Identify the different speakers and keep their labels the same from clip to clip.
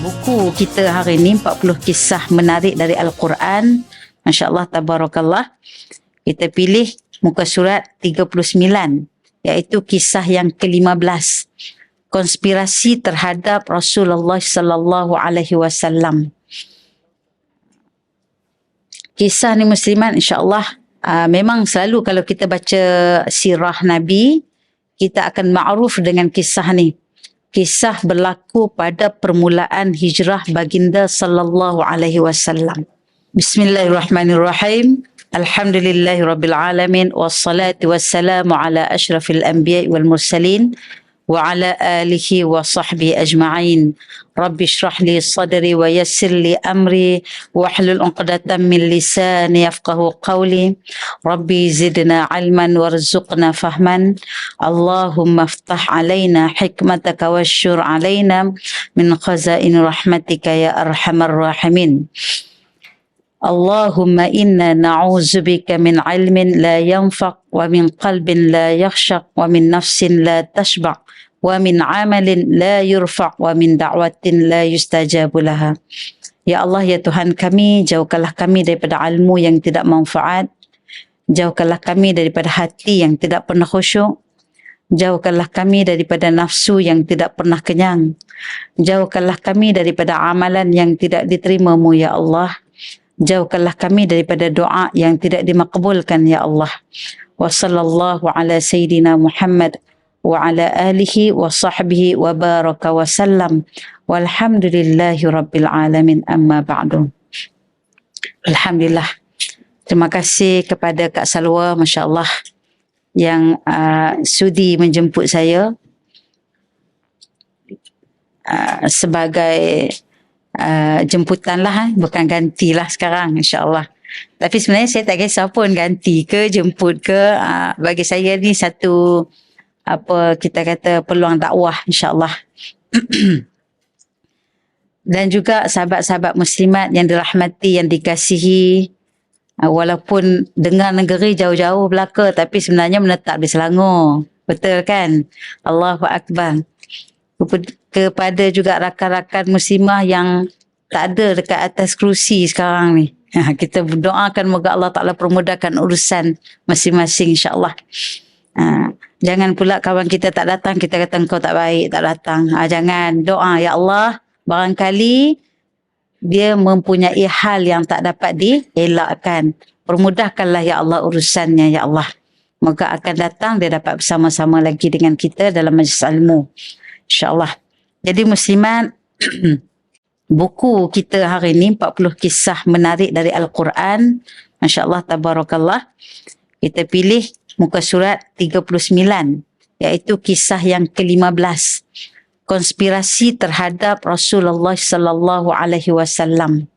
Speaker 1: Buku kita hari ini 40 kisah menarik dari Al-Quran. Masya Allah, tabarakallah. Kita pilih muka surat 39, iaitu kisah yang ke-15. Konspirasi terhadap Rasulullah sallallahu alaihi wasallam. Kisah ni muslimat, insya-Allah, memang selalu kalau kita baca sirah Nabi, kita akan ma'ruf dengan kisah ni. Kisah berlaku pada permulaan hijrah baginda sallallahu alaihi wasallam. Bismillahirrahmanirrahim. Alhamdulillahirabbil alamin wassalatu wassalamu ala asyrafil anbiya'i wal mursalin wa ala alihi wa sahbihi ajma'in. Rabbi shrah li sadri wa yassir li amri wahlul 'uqdatam min lisani yafqahu qawli. Rabbi zidna 'ilman warzuqna fahman. Allahumma iftah 'alaina hikmataka wasyur 'alaina min khazain rahmatika ya arhamar rahimin. Allahumma inna na'udzubika min 'ilmin la yanfa' wa min qalbin la yakhsha' wa min nafsin la tashba' wa min 'amalin la yurfa' wa min da'watin la yustajabu laha. Ya Allah, ya Tuhan kami, jauhkanlah kami daripada ilmu yang tidak manfaat, jauhkanlah kami daripada hati yang tidak pernah khusyuk, jauhkanlah kami daripada nafsu yang tidak pernah kenyang, jauhkanlah kami daripada amalan yang tidak diterima-Mu ya Allah, jauhkanlah kami daripada doa yang tidak dimakbulkan ya Allah. Wa sallallahu ala sayyidina Muhammad wa ala alihi wa sahbihi wa baraka wa sallam walhamdulillahi rabbil alamin, amma ba'du. Alhamdulillah, terima kasih kepada Kak Salwa, Masya Allah, yang sudi menjemput saya sebagai jemputan lah, bukan gantilah sekarang, insyaAllah. Tapi sebenarnya saya tak kisah pun ganti ke jemput ke, bagi saya ni satu apa kita kata peluang dakwah, insyaAllah. Dan juga sahabat-sahabat muslimat yang dirahmati, yang dikasihi, walaupun dengar negeri jauh-jauh belaka, tapi sebenarnya menetap di Selangor, betul kan? Allahu Akbar. Kepada juga rakan-rakan muslimah yang tak ada dekat atas kerusi sekarang ni, kita berdoakan moga Allah Ta'ala permudahkan urusan masing-masing, insyaAllah. Jangan pula kawan kita tak datang, kita kata kau tak baik, tak datang. Jangan, doa, ya Allah, barangkali dia mempunyai hal yang tak dapat dielakkan, permudahkanlah ya Allah urusannya ya Allah. Moga akan datang dia dapat bersama-sama lagi dengan kita dalam majlis ilmu, insyaAllah. Jadi muslimat, buku kita hari ini 40 kisah menarik dari Al-Quran. Masya Allah, tabarakallah. Kita pilih muka surat 39, iaitu kisah yang ke-15. Konspirasi terhadap Rasulullah sallallahu alaihi wasallam.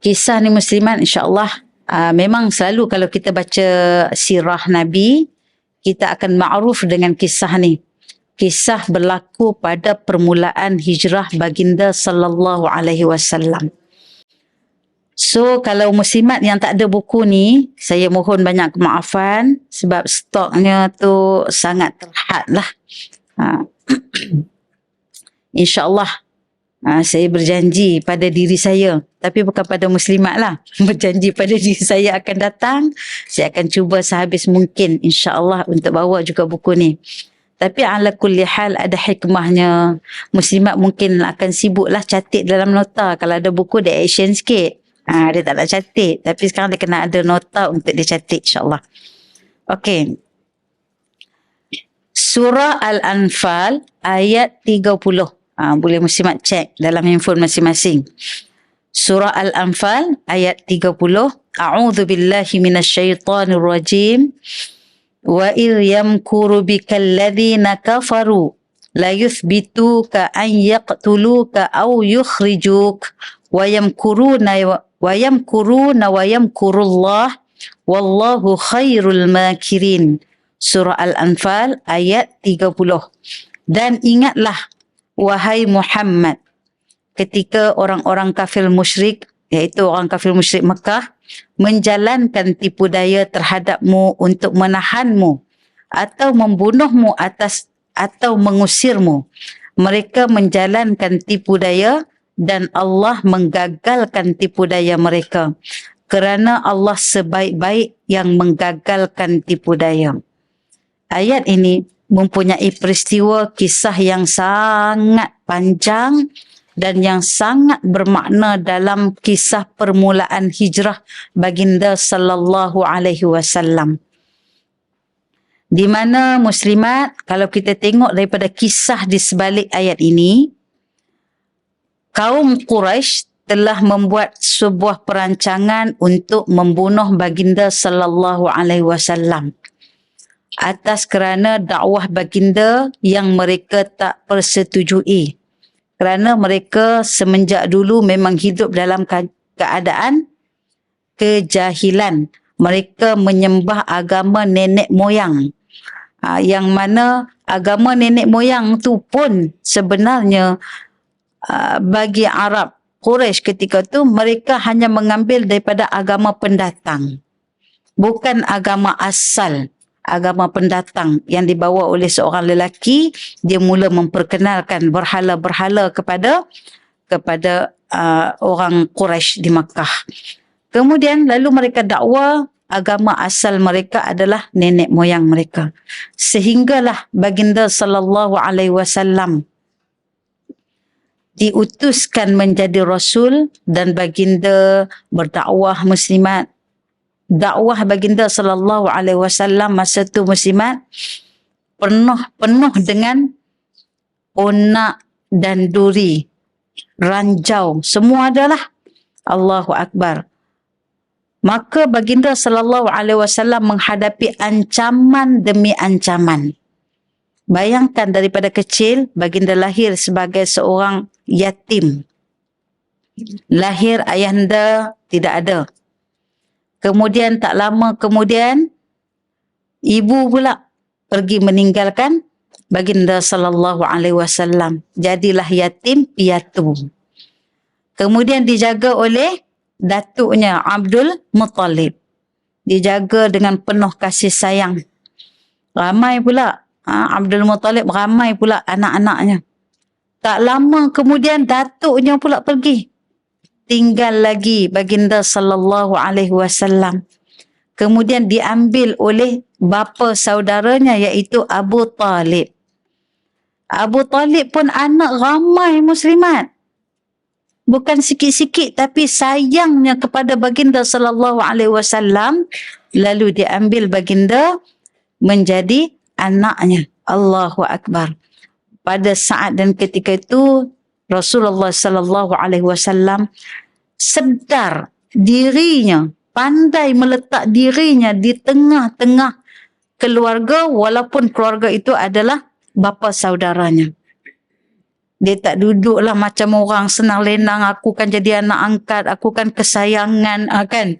Speaker 1: Kisah ni muslimat, insya-Allah, memang selalu kalau kita baca sirah Nabi, kita akan ma'ruf dengan kisah ni. Kisah berlaku pada permulaan hijrah baginda sallallahu alaihi wasallam. So kalau muslimat yang tak ada buku ni, saya mohon banyak kemaafan sebab stoknya tu sangat terhad lah. InsyaAllah, saya berjanji pada diri saya, tapi bukan pada muslimat lah, berjanji pada diri saya akan datang, saya akan cuba sehabis mungkin insyaAllah untuk bawa juga buku ni. Tapi ala kulli hal ada hikmahnya. Muslimat mungkin akan sibuklah catik dalam nota. Kalau ada buku dia action sikit, dia tak nak catik, tapi sekarang dia kena ada nota untuk dia catik, insyaAllah. Okey. Surah Al-Anfal ayat 30. Boleh muslimat cek dalam handphone masing-masing. Surah Al-Anfal ayat 30. A'udzu billahi minasyaitonir rajim. Wa idh yamkuru bikal ladzina kafaru la yuthbituka an yaqtuluka aw yukhrijuk wa yamkuruna wa yamkurullah wallahu khairul makirin. Surah Al-Anfal ayat 30. Dan ingatlah wahai Muhammad, ketika orang-orang kafir musyrik, iaitu orang kafir musyrik Mekah, menjalankan tipu daya terhadapmu untuk menahanmu atau membunuhmu atau mengusirmu Mereka menjalankan tipu daya dan Allah menggagalkan tipu daya mereka. Kerana Allah sebaik-baik yang menggagalkan tipu daya. Ayat ini mempunyai peristiwa kisah yang sangat panjang dan yang sangat bermakna dalam kisah permulaan hijrah baginda sallallahu alaihi wasallam. Di mana muslimat, kalau kita tengok daripada kisah di sebalik ayat ini, kaum Quraisy telah membuat sebuah perancangan untuk membunuh baginda sallallahu alaihi wasallam atas kerana dakwah baginda yang mereka tak persetujui. Kerana mereka semenjak dulu memang hidup dalam keadaan kejahilan. Mereka menyembah agama nenek moyang. Yang mana agama nenek moyang tu pun sebenarnya bagi Arab Quraisy ketika tu mereka hanya mengambil daripada agama pendatang. Bukan agama asal. Agama pendatang yang dibawa oleh seorang lelaki, dia mula memperkenalkan berhala-berhala kepada orang Quraisy di Makkah. Kemudian lalu mereka dakwa agama asal mereka adalah nenek moyang mereka. Sehinggalah baginda sallallahu alaihi wasallam diutuskan menjadi rasul dan baginda berdakwah muslimat. Dakwah baginda sallallahu alaihi wasallam masa tu muslimat penuh dengan onak dan duri, ranjau, semua adalah. Allahu Akbar. Maka baginda sallallahu alaihi wasallam menghadapi ancaman demi ancaman. Bayangkan daripada kecil baginda lahir sebagai seorang yatim. Lahir ayahanda tidak ada. Kemudian tak lama kemudian ibu pula pergi meninggalkan baginda sallallahu alaihi wasallam. Jadilah yatim piatu. Kemudian dijaga oleh datuknya Abdul Muttalib. Dijaga dengan penuh kasih sayang. Ramai pula Abdul Muttalib, ramai pula anak-anaknya. Tak lama kemudian datuknya pula pergi. Tinggal lagi baginda sallallahu alaihi wasallam. Kemudian diambil oleh bapa saudaranya iaitu Abu Talib. Abu Talib pun anak ramai muslimat. Bukan sikit-sikit tapi sayangnya kepada baginda sallallahu alaihi wasallam, lalu diambil baginda menjadi anaknya. Allahu Akbar. Pada saat dan ketika itu Rasulullah sallallahu alaihi wasallam sedar dirinya, pandai meletak dirinya di tengah-tengah keluarga walaupun keluarga itu adalah bapa saudaranya. Dia tak duduklah macam orang senang lenang, aku kan jadi anak angkat, aku kan kesayangan, kan.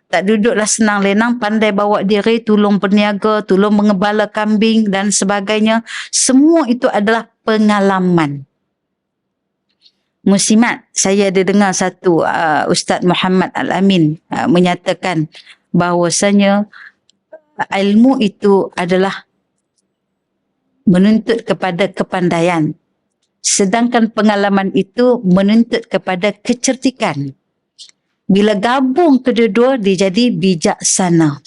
Speaker 1: Tak duduklah senang lenang, pandai bawa diri, tolong berniaga, tolong mengembala kambing dan sebagainya. Semua itu adalah pengalaman. Muslimat, saya ada dengar satu Ustaz Muhammad Al-Amin menyatakan bahawasanya ilmu itu adalah menuntut kepada kepandaian. Sedangkan pengalaman itu menuntut kepada kecerdikan. Bila gabung kedua-dua, dia jadi bijaksana.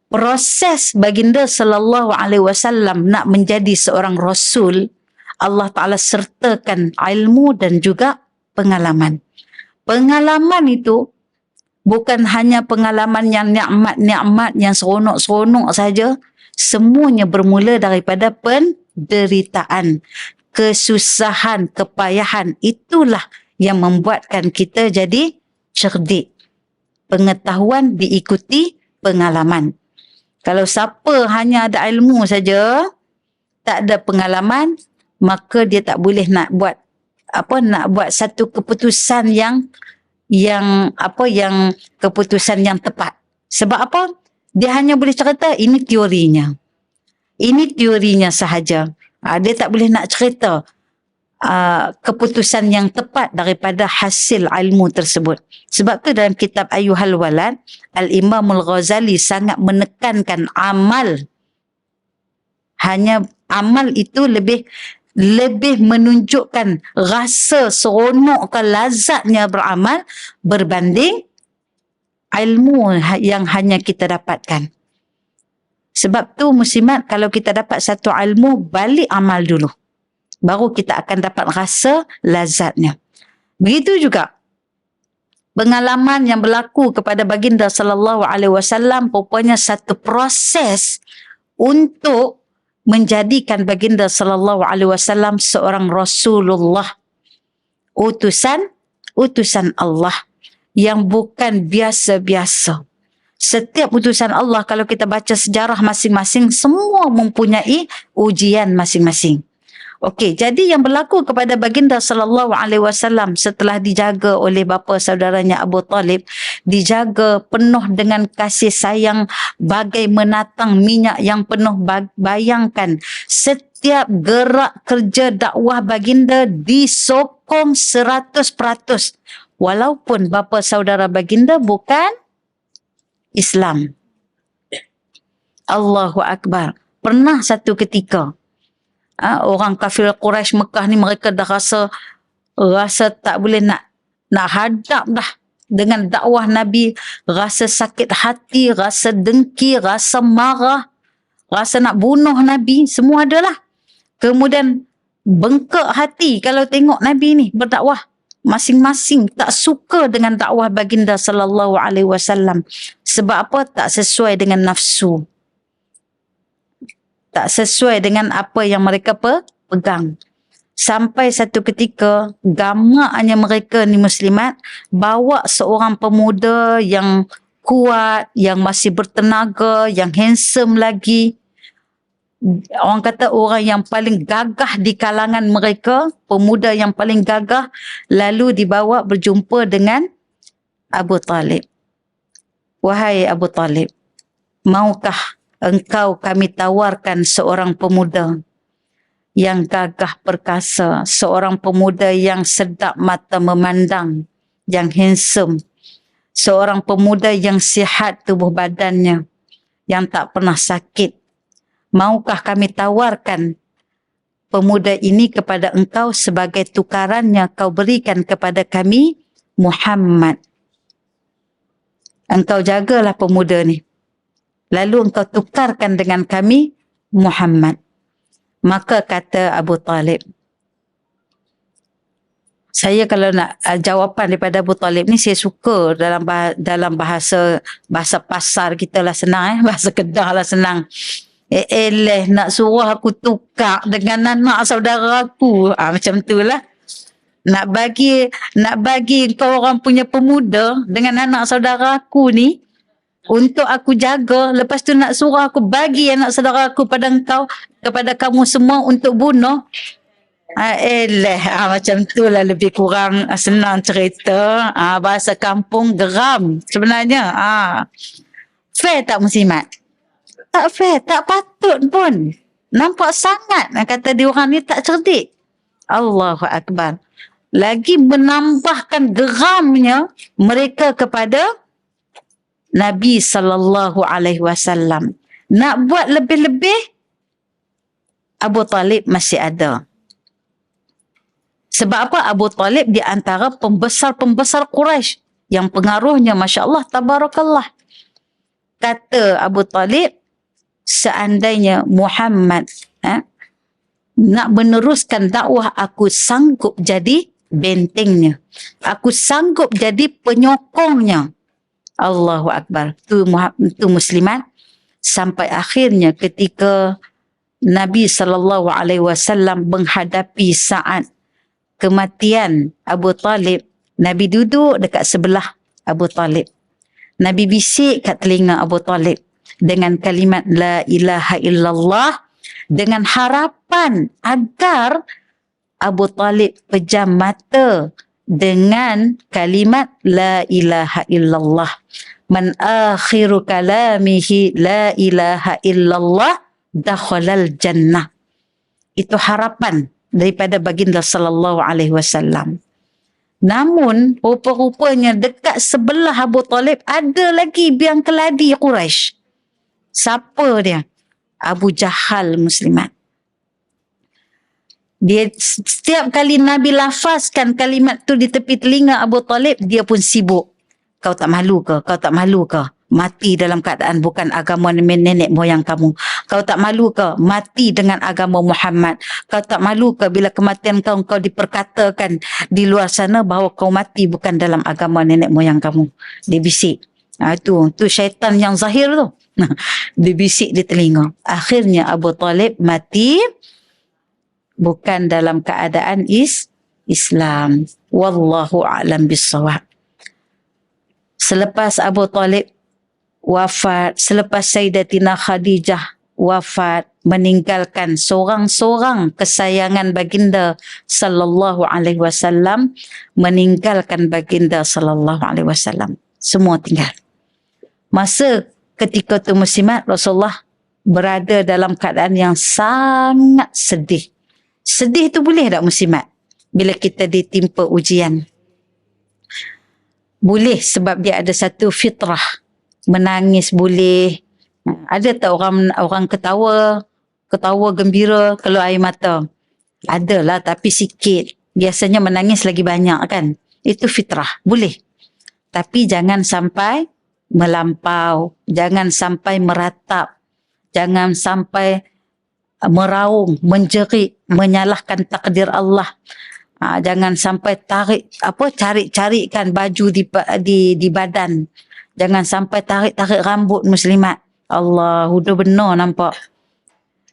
Speaker 1: Proses baginda sallallahu alaihi wasallam nak menjadi seorang rasul, Allah Ta'ala sertakan ilmu dan juga pengalaman. Pengalaman itu bukan hanya pengalaman yang nikmat-nikmat, yang seronok-seronok saja. Semuanya bermula daripada penderitaan, kesusahan, kepayahan. Itulah yang membuatkan kita jadi cerdik. Pengetahuan diikuti pengalaman. Kalau siapa hanya ada ilmu saja, tak ada pengalaman, maka dia tak boleh nak buat satu keputusan yang keputusan yang tepat. Sebab apa? Dia hanya boleh cerita ini teorinya. Ini teorinya sahaja. Dia tak boleh nak cerita keputusan yang tepat daripada hasil ilmu tersebut. Sebab tu dalam kitab Ayyuhal Walad, Al-Imam Al-Ghazali sangat menekankan amal. Hanya amal itu lebih lebih menunjukkan rasa seronok ke lazatnya beramal berbanding ilmu yang hanya kita dapatkan. Sebab tu muslimat, kalau kita dapat satu ilmu, balik amal dulu. Baru kita akan dapat rasa lazatnya. Begitu juga pengalaman yang berlaku kepada baginda sallallahu alaihi wasallam rupanya satu proses untuk menjadikan baginda sallallahu alaihi wasallam seorang Rasulullah, utusan Allah yang bukan biasa-biasa. Setiap utusan Allah, kalau kita baca sejarah masing-masing, semua mempunyai ujian masing-masing. Okey, jadi yang berlaku kepada baginda sallallahu alaihi wasallam setelah dijaga oleh bapa saudaranya Abu Talib, dijaga penuh dengan kasih sayang bagai menatang minyak yang penuh. Bayangkan, setiap gerak kerja dakwah baginda disokong 100%. Walaupun bapa saudara baginda bukan Islam. Allahu Akbar. Pernah satu ketika, orang kafir Quraisy Mekah ni, mereka dah rasa tak boleh nak hadap dah dengan dakwah Nabi. Rasa sakit hati, rasa dengki, rasa marah, rasa nak bunuh Nabi, semua adalah. Kemudian bengkak hati kalau tengok Nabi ni berdakwah. Masing-masing tak suka dengan dakwah baginda sallallahu alaihi wasallam. Sebab apa? Tak sesuai dengan nafsu. Tak sesuai dengan apa yang mereka pegang. Sampai satu ketika, gamaknya mereka ni muslimat, bawa seorang pemuda yang kuat, yang masih bertenaga, yang handsome lagi. Orang kata orang yang paling gagah di kalangan mereka, pemuda yang paling gagah, lalu dibawa berjumpa dengan Abu Talib. Wahai Abu Talib, maukah engkau kami tawarkan seorang pemuda yang gagah perkasa, seorang pemuda yang sedap mata memandang, yang handsome, seorang pemuda yang sihat tubuh badannya, yang tak pernah sakit. Maukah kami tawarkan pemuda ini kepada engkau sebagai tukarannya kau berikan kepada kami Muhammad. Engkau jagalah pemuda ni. Lalu engkau tukarkan dengan kami Muhammad. Maka kata Abu Talib, saya kalau nak jawapan daripada Abu Talib ni, saya suka dalam bahasa pasar kita lah senang, bahasa Kedah lah senang. Nak suruh aku tukar dengan anak saudara aku. Macam tu lah. Nak bagi kau orang punya pemuda dengan anak saudara aku ni untuk aku jaga. Lepas tu nak suruh aku bagi anak saudara aku pada engkau, kepada kamu semua untuk bunuh. Macam tu lah lebih kurang senang cerita. Bahasa kampung geram sebenarnya. Fair tak muslimat? Tak fair, tak patut pun. Nampak sangat kata diorang ni tak cerdik. Allahu Akbar. Lagi menambahkan geramnya mereka kepada Nabi sallallahu alaihi wasallam. Nak buat lebih-lebih, Abu Talib masih ada. Sebab apa? Abu Talib di antara pembesar-pembesar Quraisy yang pengaruhnya masya-Allah tabarakallah. Kata Abu Talib, seandainya Muhammad nak meneruskan dakwah, aku sanggup jadi bentengnya. Aku sanggup jadi penyokongnya. Allahu Akbar. Tu muslimat. Sampai akhirnya ketika Nabi SAW menghadapi saat kematian Abu Talib, Nabi duduk dekat sebelah Abu Talib. Nabi bisik kat telinga Abu Talib dengan kalimat La ilaha illallah, dengan harapan agar Abu Talib pejam mata dengan kalimat La ilaha illallah. Man akhiru kalamihi La ilaha illallah dakhalal jannah. Itu harapan daripada baginda sallallahu alaihi wasallam. Namun rupa-rupanya dekat sebelah Abu Talib ada lagi biang keladi Quraisy. Siapa dia? Abu Jahal muslimat. Dia setiap kali Nabi lafazkan kalimat tu di tepi telinga Abu Talib, dia pun sibuk. Kau tak malu ke? Kau tak malu ke? Mati dalam keadaan bukan agama nenek moyang kamu. Kau tak malu ke? Mati dengan agama Muhammad. Kau tak malu ke bila kematian kau diperkatakan di luar sana bahawa kau mati bukan dalam agama nenek moyang kamu. Dia bisik. Itu syaitan yang zahir tu. Dia bisik di telinga. Akhirnya Abu Talib mati bukan dalam keadaan Islam. Wallahu a'lam bissawab. Selepas Abu Talib wafat, selepas Sayyidatina Khadijah wafat, meninggalkan seorang-seorang kesayangan baginda sallallahu alaihi wasallam, meninggalkan baginda sallallahu alaihi wasallam. Semua tinggal. Masa ketika itu muslimat, Rasulullah berada dalam keadaan yang sangat sedih. Sedih tu boleh tak muslimat? Bila kita ditimpa ujian. Boleh sebab dia ada satu fitrah. Menangis boleh. Ada tak orang ketawa gembira keluar air mata? Adalah tapi sikit. Biasanya menangis lagi banyak kan? Itu fitrah. Boleh. Tapi jangan sampai melampau. Jangan sampai meratap. Jangan sampai meraung, menjerit, menyalahkan takdir Allah. Jangan sampai cari-carikan baju di badan. Jangan sampai tarik-tarik rambut muslimat. Allah, udah benar nampak.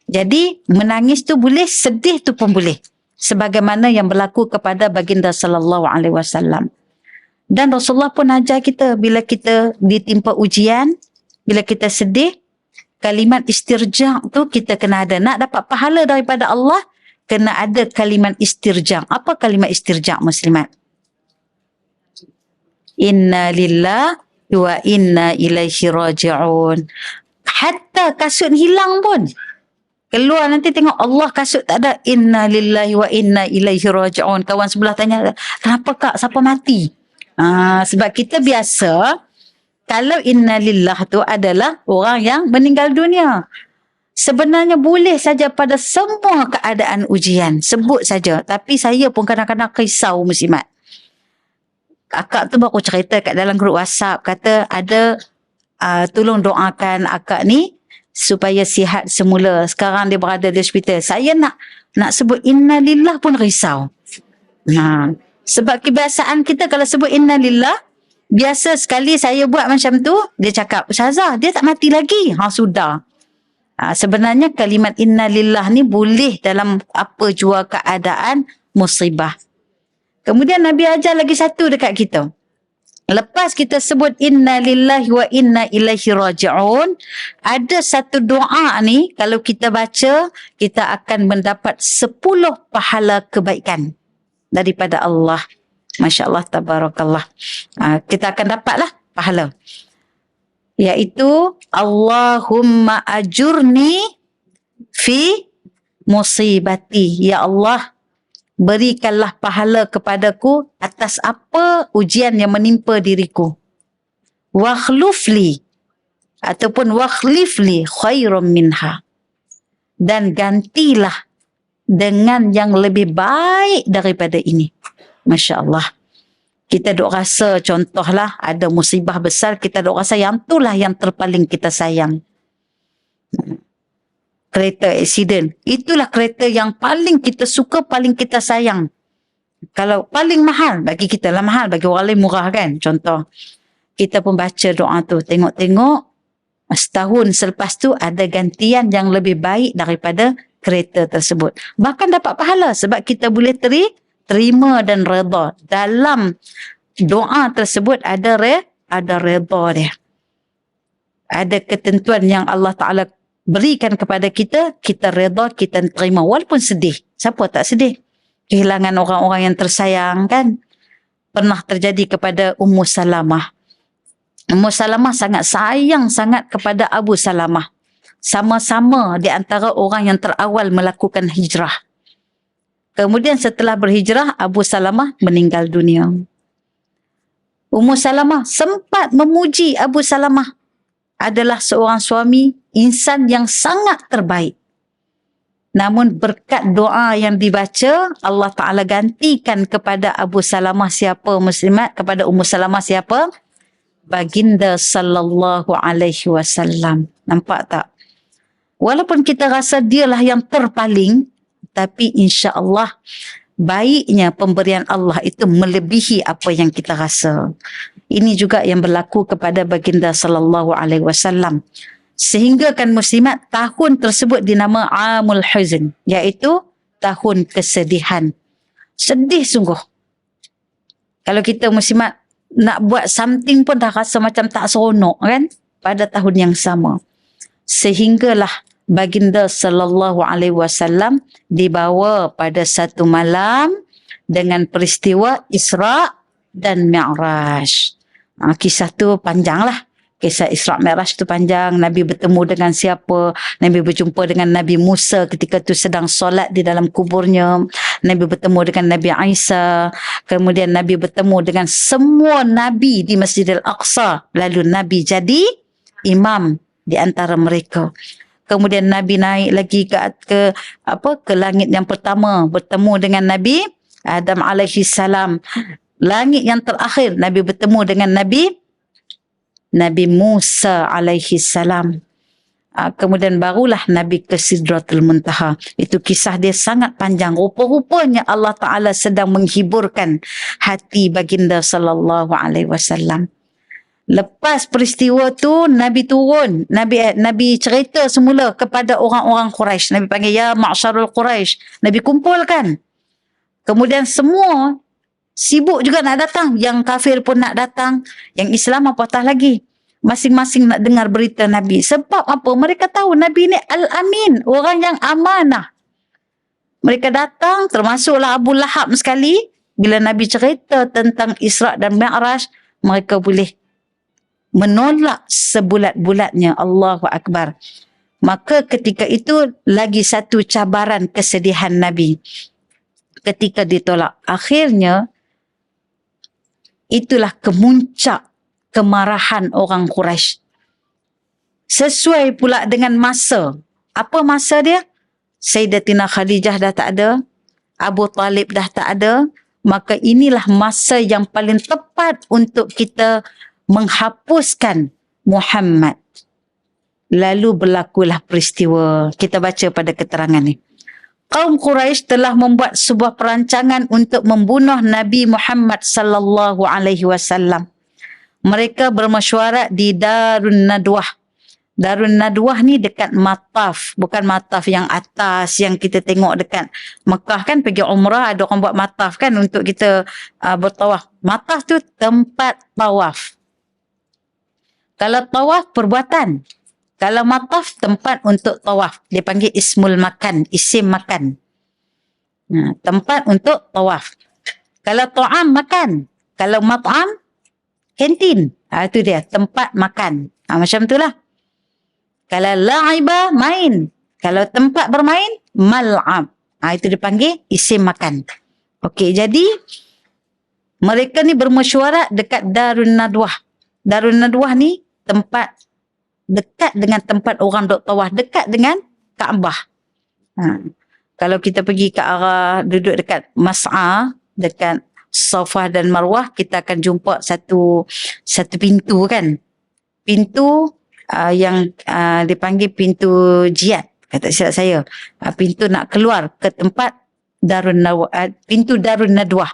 Speaker 1: Jadi menangis tu boleh, sedih tu pun boleh. Sebagaimana yang berlaku kepada baginda sallallahu alaihi wasallam. Dan Rasulullah pun ajar kita bila kita ditimpa ujian, bila kita sedih, kalimat istirja' tu kita kena ada. Nak dapat pahala daripada Allah, kena ada kalimat istirja'. Apa kalimat istirja' muslimat? Inna lillahi wa inna ilaihi raji'un. Hatta kasut hilang pun. Keluar nanti tengok Allah kasut tak ada. Inna lillahi wa inna ilaihi raji'un. Kawan sebelah tanya, kenapa kak? Siapa mati? Sebab kita biasa, kalau inna lillah tu adalah orang yang meninggal dunia. Sebenarnya boleh saja pada semua keadaan ujian. Sebut saja. Tapi saya pun kadang-kadang risau muslimat. Akak tu baru cerita kat dalam grup WhatsApp. Kata ada tolong doakan akak ni supaya sihat semula. Sekarang dia berada di hospital. Saya nak sebut inna lillah pun risau. Sebab kebiasaan kita kalau sebut inna lillah, biasa sekali saya buat macam tu, dia cakap, Ustazah, dia tak mati lagi. Sudah. Sebenarnya kalimat inna lillah ni boleh dalam apa jua keadaan musibah. Kemudian Nabi ajar lagi satu dekat kita. Lepas kita sebut inna lillahi wa inna ilaihi raji'un, ada satu doa ni, kalau kita baca, kita akan mendapat 10 pahala kebaikan daripada Allah. Masya Allah, tabarakallah. Kita akan dapatlah pahala. Iaitu, Allahumma ajurni fi musibati. Ya Allah, berikanlah pahala kepadaku atas apa ujian yang menimpa diriku. Wakhlufli ataupun wakhlifli khairum minha. Dan gantilah dengan yang lebih baik daripada ini. Masya Allah. Kita duk rasa contohlah ada musibah besar, kita duk rasa yang itulah yang terpaling kita sayang. Kereta aksiden, itulah kereta yang paling kita suka, paling kita sayang. Kalau paling mahal bagi kita lah mahal, bagi orang lain murah kan. Contoh, kita pun baca doa tu, tengok-tengok setahun selepas tu ada gantian yang lebih baik daripada kereta tersebut. Bahkan dapat pahala sebab kita boleh terima dan redha. Dalam doa tersebut ada redha dia. Ada ketentuan yang Allah Ta'ala berikan kepada kita, kita redha, kita terima walaupun sedih. Siapa tak sedih? Kehilangan orang-orang yang tersayang kan. Pernah terjadi kepada Ummu Salamah. Ummu Salamah sangat sayang sangat kepada Abu Salamah. Sama-sama di antara orang yang terawal melakukan hijrah. Kemudian setelah berhijrah, Abu Salamah meninggal dunia. Ummu Salamah sempat memuji Abu Salamah adalah seorang suami, insan yang sangat terbaik. Namun berkat doa yang dibaca, Allah Ta'ala gantikan kepada Abu Salamah siapa muslimat, kepada Ummu Salamah siapa? Baginda sallallahu alaihi wasallam. Nampak tak? Walaupun kita rasa dialah yang terpaling, tapi insya-Allah baiknya pemberian Allah itu melebihi apa yang kita rasa. Ini juga yang berlaku kepada baginda sallallahu alaihi wasallam. Sehingga kan muslimat, tahun tersebut dinama Amul Huzn, iaitu tahun kesedihan. Sedih sungguh. Kalau kita muslimat nak buat something pun dah rasa macam tak seronok kan pada tahun yang sama. Sehinggalah baginda sallallahu alaihi wasallam dibawa pada satu malam dengan peristiwa Isra dan Mi'raj. Kisah tu panjanglah. Kisah Isra Mi'raj tu panjang. Nabi bertemu dengan siapa? Nabi berjumpa dengan Nabi Musa ketika tu sedang solat di dalam kuburnya. Nabi bertemu dengan Nabi Isa. Kemudian Nabi bertemu dengan semua Nabi di Masjidil Aqsa. Lalu Nabi jadi imam di antara mereka. Kemudian Nabi naik lagi ke langit yang pertama, bertemu dengan Nabi Adam alaihi salam. Langit yang terakhir Nabi bertemu dengan Nabi Musa alaihi salam. Kemudian barulah Nabi ke Sidratul Muntaha. Itu kisah dia sangat panjang. Rupa-rupanya Allah Ta'ala sedang menghiburkan hati baginda sallallahu alaihi wasallam. Lepas peristiwa tu Nabi turun, Nabi cerita semula kepada orang-orang Quraisy. Nabi panggil ya ma'syarul Quraisy. Nabi kumpulkan. Kemudian semua sibuk juga nak datang. Yang kafir pun nak datang. Yang Islam apatah lagi. Masing-masing nak dengar berita Nabi. Sebab apa? Mereka tahu Nabi ni Al-Amin. Orang yang amanah. Mereka datang, termasuklah Abu Lahab sekali. Bila Nabi cerita tentang Isra dan Mi'raj, mereka boleh menolak sebulat-bulatnya. Allahu Akbar. Maka ketika itu lagi satu cabaran kesedihan Nabi. Ketika ditolak. Akhirnya, itulah kemuncak kemarahan orang Quraisy. Sesuai pula dengan masa. Apa masa dia? Sayyidatina Khadijah dah tak ada. Abu Talib dah tak ada. Maka inilah masa yang paling tepat untuk kita menghapuskan Muhammad. Lalu berlakulah peristiwa. Kita baca pada keterangan ni. Kaum Quraisy telah membuat sebuah perancangan untuk membunuh Nabi Muhammad sallallahu alaihi wasallam. Mereka bermesyuarat di Darun Nadwah. Darun Nadwah ni dekat Mataf, bukan Mataf yang atas yang kita tengok dekat Mekah kan, pergi umrah ada orang buat Mataf kan untuk kita bertawaf. Mataf tu tempat tawaf. Kalau tawaf perbuatan. Kalau mataf tempat untuk tawaf. Dia panggil ismul makan, isim makan. Tempat untuk tawaf. Kalau ta'am makan. Kalau mat'am kantin. Itu dia tempat makan. Macam itulah. Kalau la'iba main. Kalau tempat bermain mal'ab. Itu dipanggil isim makan. Okey, jadi mereka ni bermesyuarat dekat Darun Nadwah. Darun Nadwah ni tempat dekat dengan tempat orang duk tawaf, dekat dengan Kaabah. Kalau kita pergi ke arah duduk dekat Mas'a, dekat Safa dan Marwah, kita akan jumpa satu pintu kan. Pintu yang dipanggil pintu jihad, kata silap saya. Pintu nak keluar ke tempat pintu Darun Nadwah.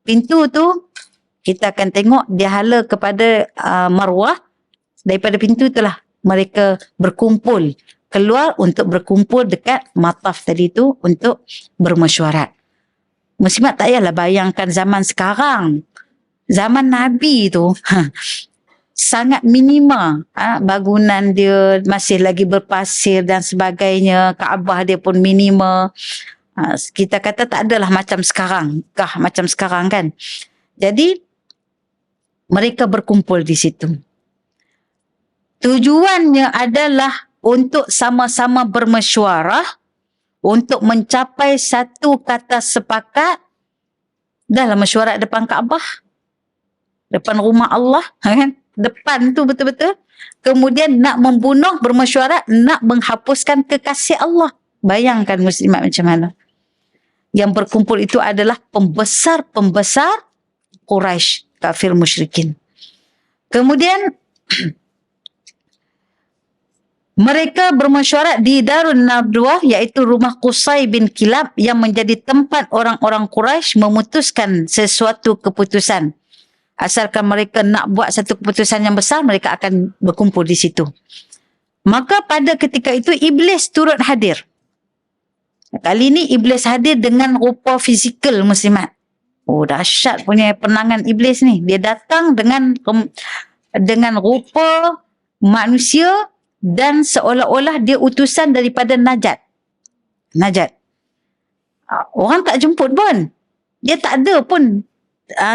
Speaker 1: Pintu tu kita akan tengok dia hala kepada Marwah. Daripada pintu itulah mereka berkumpul. Keluar untuk berkumpul dekat mataf tadi tu untuk bermesyuarat. Muslimat tak payahlah bayangkan zaman sekarang. Zaman Nabi tu sangat minima. Bangunan dia masih lagi berpasir dan sebagainya. Kaabah dia pun minima. Kita kata tak adalah macam sekarang. Macam sekarang kan. Jadi mereka berkumpul di situ. Tujuannya adalah untuk sama-sama bermesyuarah untuk mencapai satu kata sepakat. Dahlah mesyuarat depan Kaabah, depan rumah Allah, kan? Depan tu betul-betul. Kemudian nak membunuh, bermesyuarat nak menghapuskan kekasih Allah. Bayangkan muslimat macam mana. Yang berkumpul itu adalah pembesar-pembesar Quraisy, kafir musyrikin. Kemudian mereka bermesyuarat di Darun Nadwah, iaitu rumah Qusay bin Kilab, yang menjadi tempat orang-orang Quraisy memutuskan sesuatu keputusan. Asalkan mereka nak buat satu keputusan yang besar, mereka akan berkumpul di situ. Maka pada ketika itu Iblis turut hadir. Kali ini Iblis hadir dengan rupa fizikal muslimat. Oh, dahsyat punya penangan Iblis ni. Dia datang dengan rupa manusia dan seolah-olah dia utusan daripada Najat. Orang tak jemput pun. Dia tak ada pun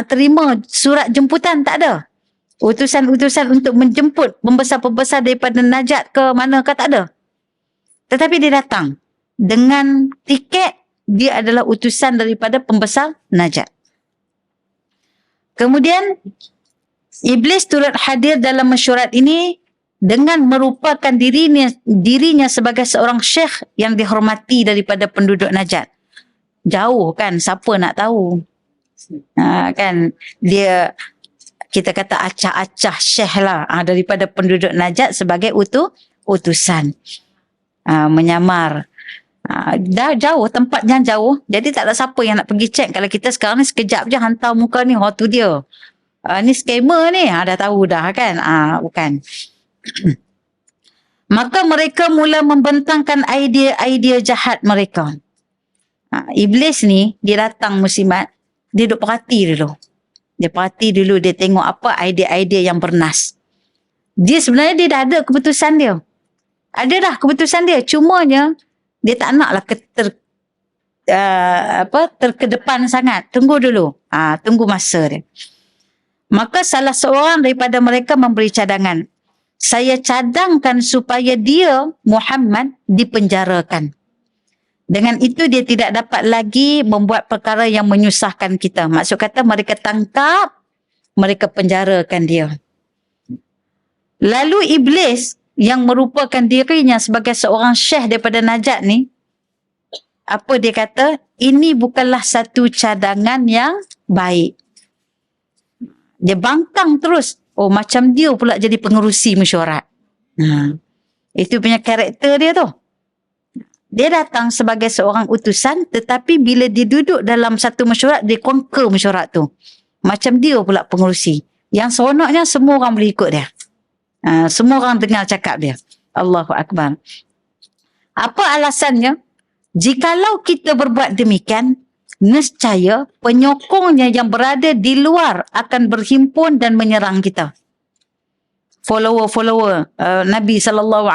Speaker 1: terima surat jemputan, tak ada. Utusan-utusan untuk menjemput pembesar-pembesar daripada Najat ke mana ke, tak ada. Tetapi dia datang dengan tiket, dia adalah utusan daripada pembesar Najat. Kemudian Iblis turut hadir dalam mesyuarat ini dengan merupakan dirinya sebagai seorang syekh yang dihormati daripada penduduk Najat. Jauh kan, siapa nak tahu? Kan dia, kita kata acah-acah syekh lah daripada penduduk Najat sebagai utusan. Menyamar. Dah jauh, tempat yang jauh. Jadi tak ada siapa yang nak pergi cek. Kalau kita sekarang ni sekejap je hantar muka ni, tu dia. Ni scammer ni. Dah tahu dah kan. Bukan. Maka mereka mula membentangkan idea-idea jahat mereka. Iblis ni, dia datang muslimat, dia duduk perhati dulu. Dia tengok apa idea-idea yang bernas. Dia sebenarnya dia dah ada keputusan dia. Ada dah keputusan dia. Cumanya, dia tak naklah terkedepan sangat. Tunggu dulu. Tunggu masa dia. Maka salah seorang daripada mereka memberi cadangan. Saya cadangkan supaya dia, Muhammad, dipenjarakan. Dengan itu dia tidak dapat lagi membuat perkara yang menyusahkan kita. Maksud kata mereka tangkap, mereka penjarakan dia. Lalu Iblis yang merupakan dirinya sebagai seorang syekh daripada Najat ni, apa dia kata? Ini bukanlah satu cadangan yang baik. Dia bangkang terus. Oh, macam dia pula jadi pengerusi mesyuarat. Itu punya karakter dia tu. Dia datang sebagai seorang utusan, tetapi bila dia duduk dalam satu mesyuarat, dia conquer mesyuarat tu. Macam dia pula pengerusi. Yang seronoknya semua orang boleh ikut dia. Semua orang dengar cakap dia. Allahu Akbar. Apa alasannya? Jikalau kita berbuat demikian, nescaya penyokongnya yang berada di luar akan berhimpun dan menyerang kita. Follower Nabi SAW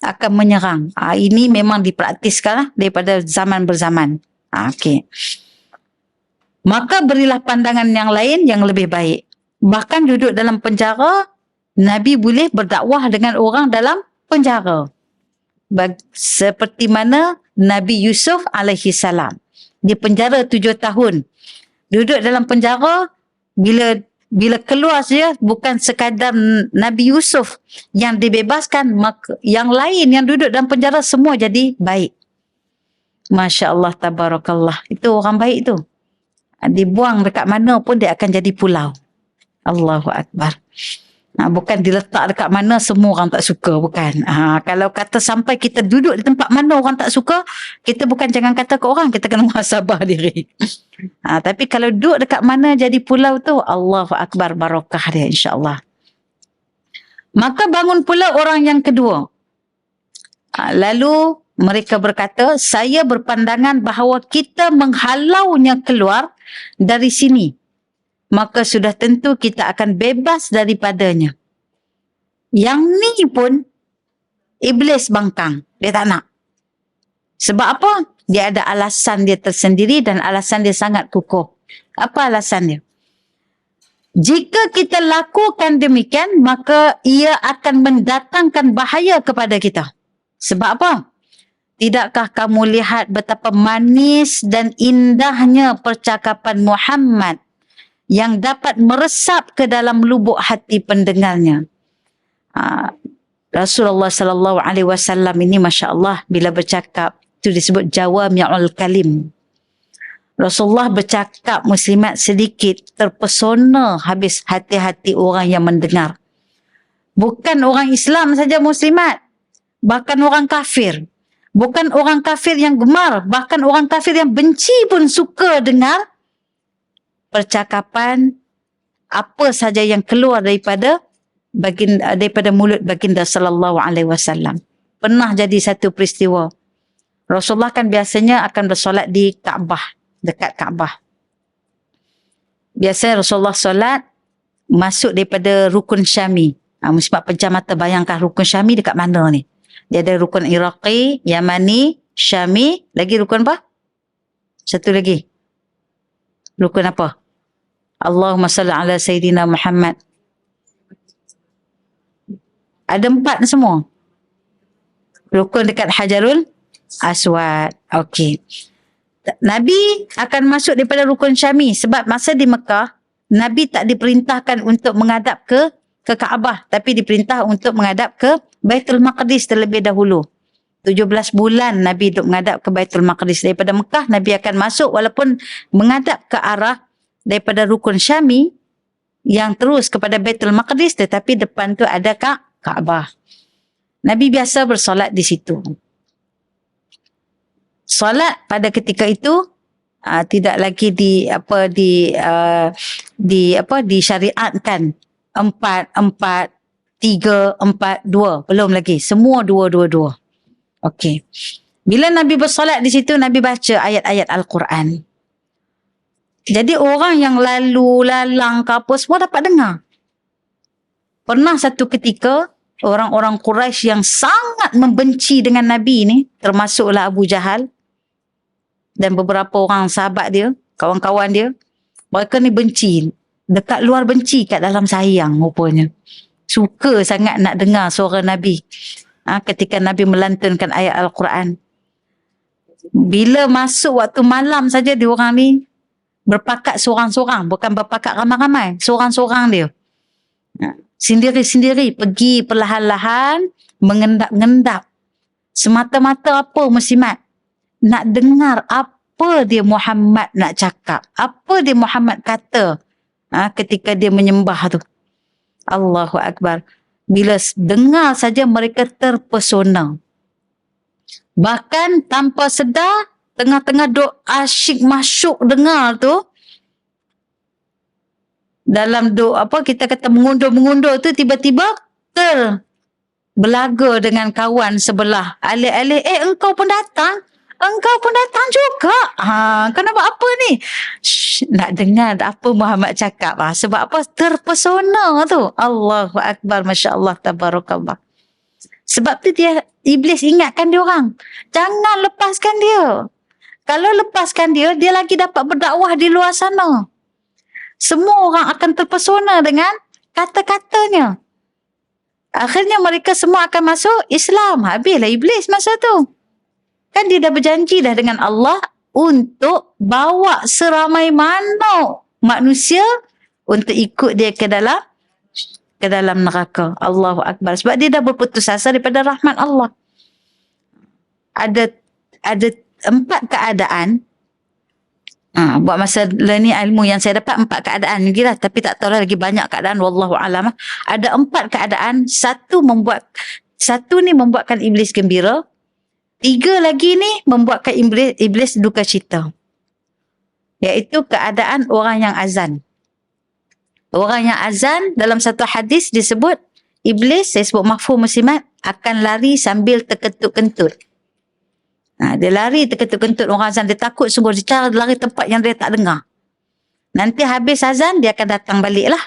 Speaker 1: akan menyerang. Ini memang dipraktiskan daripada zaman berzaman. Okey. Maka berilah pandangan yang lain yang lebih baik. Bahkan duduk dalam penjara, Nabi boleh berdakwah dengan orang dalam penjara. Seperti mana Nabi Yusuf alaihi salam. Dia penjara 7 tahun. Duduk dalam penjara, bila keluar saja, bukan sekadar Nabi Yusuf yang dibebaskan, maka yang lain yang duduk dalam penjara semua jadi baik. Masya Allah, tabarakallah. Itu orang baik tu. Dibuang dekat mana pun dia akan jadi pulau. Allahu Akbar. Bukan diletak dekat mana semua orang tak suka, bukan. Kalau kata sampai kita duduk di tempat mana orang tak suka, kita bukan jangan kata ke orang, kita kena muhasabah diri. Tapi kalau duduk dekat mana jadi pulau tu, Allahu Akbar, barakah dia insya-Allah. Maka bangun pula orang yang kedua. Lalu mereka berkata, saya berpandangan bahawa kita menghalaunya keluar dari sini, maka sudah tentu kita akan bebas daripadanya. Yang ni pun Iblis bangkang. Dia tak nak. Sebab apa? Dia ada alasan dia tersendiri dan alasan dia sangat kukuh. Apa alasan dia? Jika kita lakukan demikian, maka ia akan mendatangkan bahaya kepada kita. Sebab apa? Tidakkah kamu lihat betapa manis dan indahnya percakapan Muhammad yang dapat meresap ke dalam lubuk hati pendengarnya. Rasulullah sallallahu alaihi wasallam ini masya-Allah bila bercakap itu disebut jawami'ul kalim. Rasulullah bercakap muslimat sedikit terpesona habis hati-hati orang yang mendengar. Bukan orang Islam saja muslimat, bahkan orang kafir. Bukan orang kafir yang gemar, bahkan orang kafir yang benci pun suka dengar percakapan apa saja yang keluar daripada mulut baginda sallallahu alaihi wasallam. Pernah jadi satu peristiwa. Rasulullah kan biasanya akan bersolat di Kaabah, dekat Kaabah. Biasa Rasulullah solat masuk daripada rukun Syami. Muslimat pejam mata bayangkan rukun Syami dekat mana ni. Dia ada rukun Iraqi, Yamani, Syami, lagi rukun apa? Satu lagi. Rukun apa? Allahumma salli ala Sayyidina Muhammad. Ada 4 semua. Rukun dekat Hajarul Aswad. Okey. Nabi akan masuk daripada rukun Syami sebab masa di Mekah, Nabi tak diperintahkan untuk menghadap ke Kaabah, tapi diperintah untuk menghadap ke Baitul Maqdis terlebih dahulu. 17 bulan Nabi duduk menghadap ke Baitul Maqdis. Daripada Mekah, Nabi akan masuk walaupun menghadap ke arah daripada rukun Syami yang terus kepada Baitul Maqdis, tetapi depan tu ada Kaabah. Nabi biasa bersolat di situ. Solat pada ketika itu tidak lagi disyariatkan 4, 3, 4, 2. Belum lagi. Semua 2, 2, 2. Okey. Bila Nabi bersolat di situ, Nabi baca ayat-ayat Al-Quran. Jadi orang yang lalu, lalang ke apa, semua dapat dengar. Pernah satu ketika, orang-orang Quraisy yang sangat membenci dengan Nabi ni, termasuklah Abu Jahal dan beberapa orang sahabat dia, kawan-kawan dia, mereka ni benci. Dekat luar benci, kat dalam sayang rupanya. Suka sangat nak dengar suara Nabi. Ketika Nabi melantunkan ayat Al-Quran. Bila masuk waktu malam saja, diorang ni berpakat seorang-seorang. Bukan berpakat ramai-ramai. Seorang-seorang dia. Sendiri-sendiri pergi perlahan-lahan mengendap-ngendap. Semata-mata apa muslimat? Nak dengar apa dia Muhammad nak cakap. Apa dia Muhammad kata ketika dia menyembah tu. Allahu Akbar. Bila dengar saja mereka terpesona. Bahkan tanpa sedar, tengah-tengah duk asyik masuk dengar tu, dalam kita kata mengundur-mengundur tu, tiba-tiba berbelaga dengan kawan sebelah. Alih-alih, engkau pun datang? Engkau pun datang juga. Kau nak buat apa ni? Nak dengar apa Muhammad cakap. Sebab apa? Terpesona tu. Allahu Akbar. Masya Allah. Tabarakallah. Sebab tu Iblis ingatkan dia orang. Jangan lepaskan dia. Kalau lepaskan dia, dia lagi dapat berdakwah di luar sana. Semua orang akan terpesona dengan kata-katanya. Akhirnya mereka semua akan masuk Islam. Habislah Iblis masa tu. Kan dia dah berjanji dah dengan Allah untuk bawa seramai mana manusia untuk ikut dia ke dalam neraka. Allahu Akbar. Sebab dia dah berputus asa daripada rahmat Allah. Ada 4 keadaan. Buat masa ni ilmu yang saya dapat 4 keadaan lagi lah. Tapi tak tahu lagi banyak keadaan. Wallahu alam. Ada 4 keadaan. Satu ni membuatkan iblis gembira. 3 lagi ni membuatkan iblis duka cita. Iaitu keadaan orang yang azan. Orang yang azan dalam satu hadis disebut iblis, saya sebut mafhum muslimat, akan lari sambil terkentut-kentut. Dia lari terkentut-kentut orang azan. Dia takut sungguh, dia cari lari tempat yang dia tak dengar. Nanti habis azan, dia akan datang balik lah.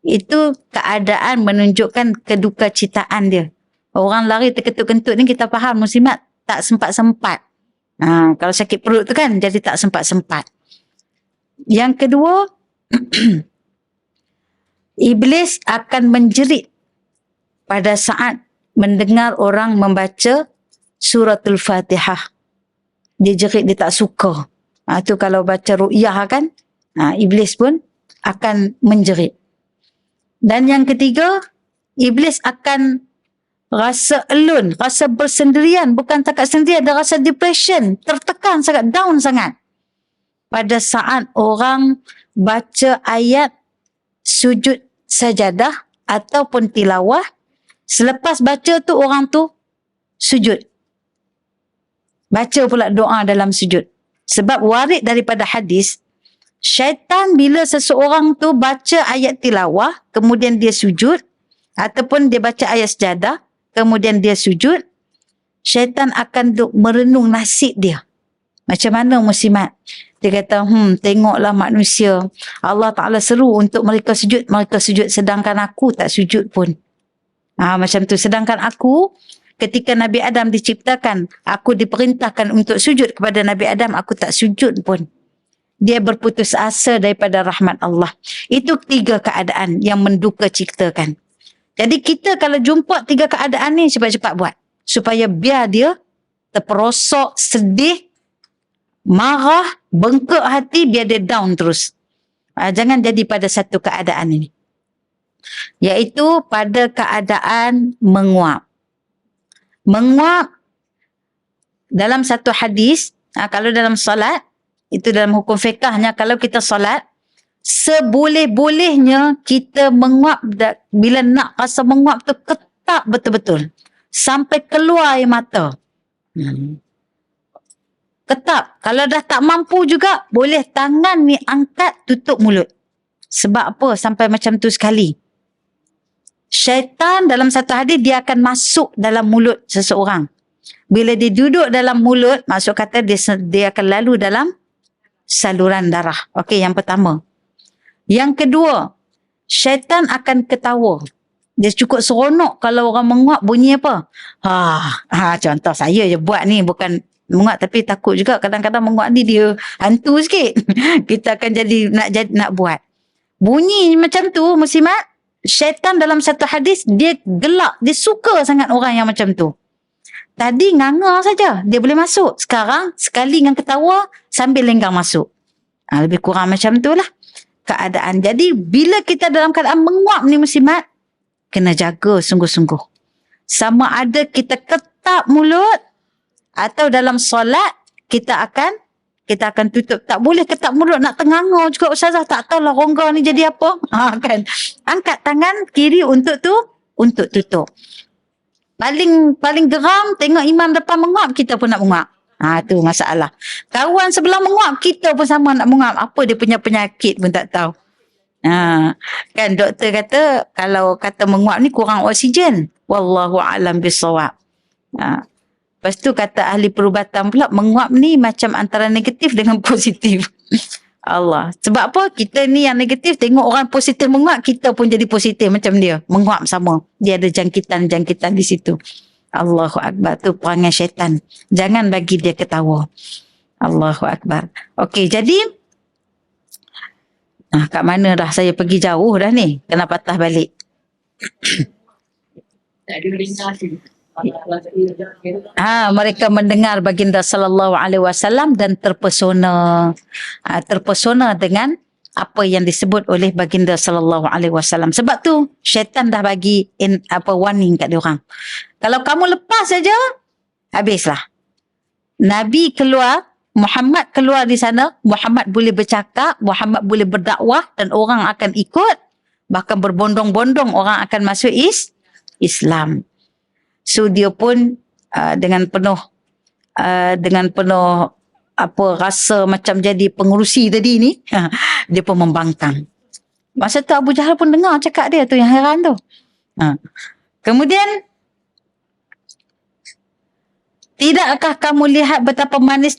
Speaker 1: Itu keadaan menunjukkan keduka citaan dia. Orang lari terkentut-kentut ni kita faham muslimat tak sempat-sempat. Kalau sakit perut tu kan jadi tak sempat-sempat. Yang kedua, iblis akan menjerit pada saat mendengar orang membaca suratul Fatihah. Dia jerit, dia tak suka. Tu kalau baca ru'yah kan, iblis pun akan menjerit. Dan yang ketiga, Iblis akan rasa alone, rasa bersendirian, bukan takat sendirian, ada rasa depression, tertekan sangat, down sangat. Pada saat orang baca ayat sujud sajadah ataupun tilawah, selepas baca tu orang tu sujud. Baca pula doa dalam sujud. Sebab warid daripada hadis, syaitan bila seseorang tu baca ayat tilawah, kemudian dia sujud, ataupun dia baca ayat sejadah, kemudian dia sujud, syaitan akan merenung nasib dia. Macam mana muslimat? Dia kata, tengoklah manusia. Allah Ta'ala seru untuk mereka sujud sedangkan aku tak sujud pun. Macam tu. Sedangkan aku, ketika Nabi Adam diciptakan, aku diperintahkan untuk sujud kepada Nabi Adam, aku tak sujud pun. Dia berputus asa daripada rahmat Allah. Itu 3 keadaan yang menduka ciptakan. Jadi kita kalau jumpa 3 keadaan ni, cepat-cepat buat. Supaya biar dia terperosok, sedih, marah, bengkak hati, biar dia down terus. Jangan jadi pada satu keadaan ini. Iaitu pada keadaan menguap. Menguap dalam satu hadis, kalau dalam solat, itu dalam hukum fiqahnya, kalau kita solat, seboleh-bolehnya kita menguap, bila nak rasa menguap tu ketak betul-betul. Sampai keluar air mata. Ketak. Kalau dah tak mampu juga, boleh tangan ni angkat tutup mulut. Sebab apa sampai macam tu sekali? Syaitan dalam satu hadis dia akan masuk dalam mulut seseorang. Bila dia duduk dalam mulut, maksud kata dia akan lalu dalam saluran darah. Okey, yang pertama. Yang kedua, syaitan akan ketawa. Dia cukup seronok kalau orang menguap bunyi apa? Contoh saya je buat ni, bukan menguap tapi takut juga kadang-kadang menguap ni dia hantu sikit. Kita akan jadi nak buat. Bunyi macam tu muslimat, syaitan dalam satu hadis dia gelak, dia suka sangat orang yang macam tu. Tadi nganga saja, dia boleh masuk. Sekarang sekali dengan ketawa sambil lenggang masuk. Lebih kurang macam tu lah keadaan. Jadi bila kita dalam keadaan menguap ni muslimat, kena jaga sungguh-sungguh. Sama ada kita ketap mulut atau dalam solat kita akan tutup. Tak boleh ketap mulut, nak tenganga juga ustazah, tak tahulah rongga ni jadi apa. Kan. Angkat tangan kiri untuk tutup. Paling geram tengok imam depan menguap, kita pun nak menguap. Tu masalah. Kawan sebelah menguap, kita pun sama nak menguap. Apa dia punya penyakit pun tak tahu. Kan doktor kata kalau kata menguap ni kurang oksigen. Wallahu a'lam bissawab. Lepas tu kata ahli perubatan pula, menguap ni macam antara negatif dengan positif. Allah. Sebab apa? Kita ni yang negatif, tengok orang positif menguap, kita pun jadi positif macam dia. Menguap sama. Dia ada jangkitan-jangkitan di situ. Allahu Akbar. Tu perangai syaitan. Jangan bagi dia ketawa. Allahu Akbar. Okey, jadi kat mana dah saya pergi jauh dah ni? Kena patah balik. Mereka mendengar baginda sallallahu alaihi wasallam dan terpesona. Terpesona dengan apa yang disebut oleh baginda sallallahu alaihi wasallam. Sebab tu syaitan dah bagi warning kat dia orang. Kalau kamu lepas saja, habislah. Nabi keluar, Muhammad keluar di sana, Muhammad boleh bercakap, Muhammad boleh berdakwah dan orang akan ikut, bahkan berbondong-bondong orang akan masuk Islam. So dia pun dengan penuh rasa macam jadi pengurusi tadi ni, dia pun membangkang. Masa tu Abu Jahal pun dengar cakap dia tu, yang heran tu. Kemudian, tidakkah kamu lihat betapa manis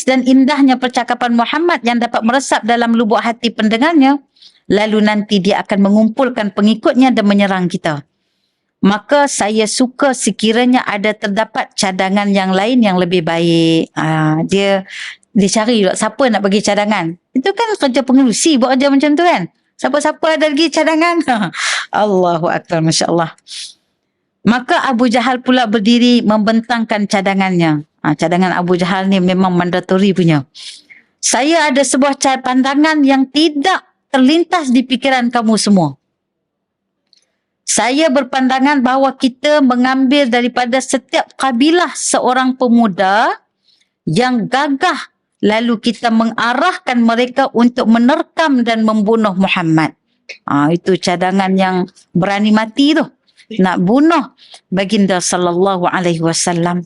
Speaker 1: dan indahnya percakapan Muhammad yang dapat meresap dalam lubuk hati pendengarnya? Lalu nanti dia akan mengumpulkan pengikutnya dan menyerang kita. Maka saya suka sekiranya terdapat cadangan yang lain yang lebih baik. Dia cari siapa nak bagi cadangan. Itu kan kerja pengerusi buat kerja macam tu kan. Siapa-siapa ada lagi cadangan. Allahu Akbar, Masya Allah. Maka Abu Jahal pula berdiri membentangkan cadangannya. Cadangan Abu Jahal ni memang mandatori punya. Saya ada sebuah pandangan yang tidak terlintas di fikiran kamu semua. Saya berpandangan bahawa kita mengambil daripada setiap kabilah seorang pemuda yang gagah, lalu kita mengarahkan mereka untuk menerkam dan membunuh Muhammad. Itu cadangan yang berani mati tu. Nak bunuh baginda sallallahu alaihi wasallam.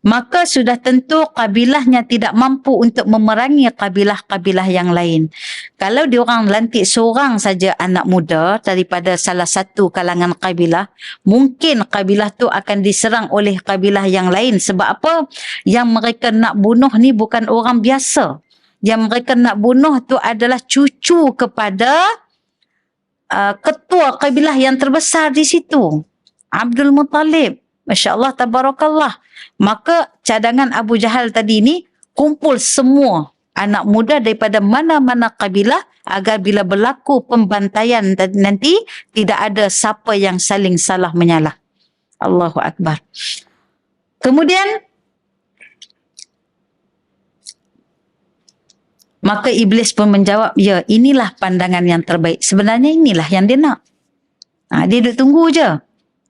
Speaker 1: Maka sudah tentu kabilahnya tidak mampu untuk memerangi kabilah-kabilah yang lain. Kalau diorang lantik seorang saja anak muda daripada salah satu kalangan kabilah, mungkin kabilah tu akan diserang oleh kabilah yang lain. Sebab apa? Yang mereka nak bunuh ni bukan orang biasa. Yang mereka nak bunuh tu adalah cucu kepada ketua kabilah yang terbesar di situ, Abdul Muttalib. Masya Allah, tabarakallah. Maka cadangan Abu Jahal tadi ni kumpul semua anak muda daripada mana-mana kabilah agar bila berlaku pembantaian nanti tidak ada siapa yang saling salah menyalah. Allahu Akbar. Kemudian maka Iblis pun menjawab, ya inilah pandangan yang terbaik. Sebenarnya inilah yang dia nak. Dia duduk tunggu je.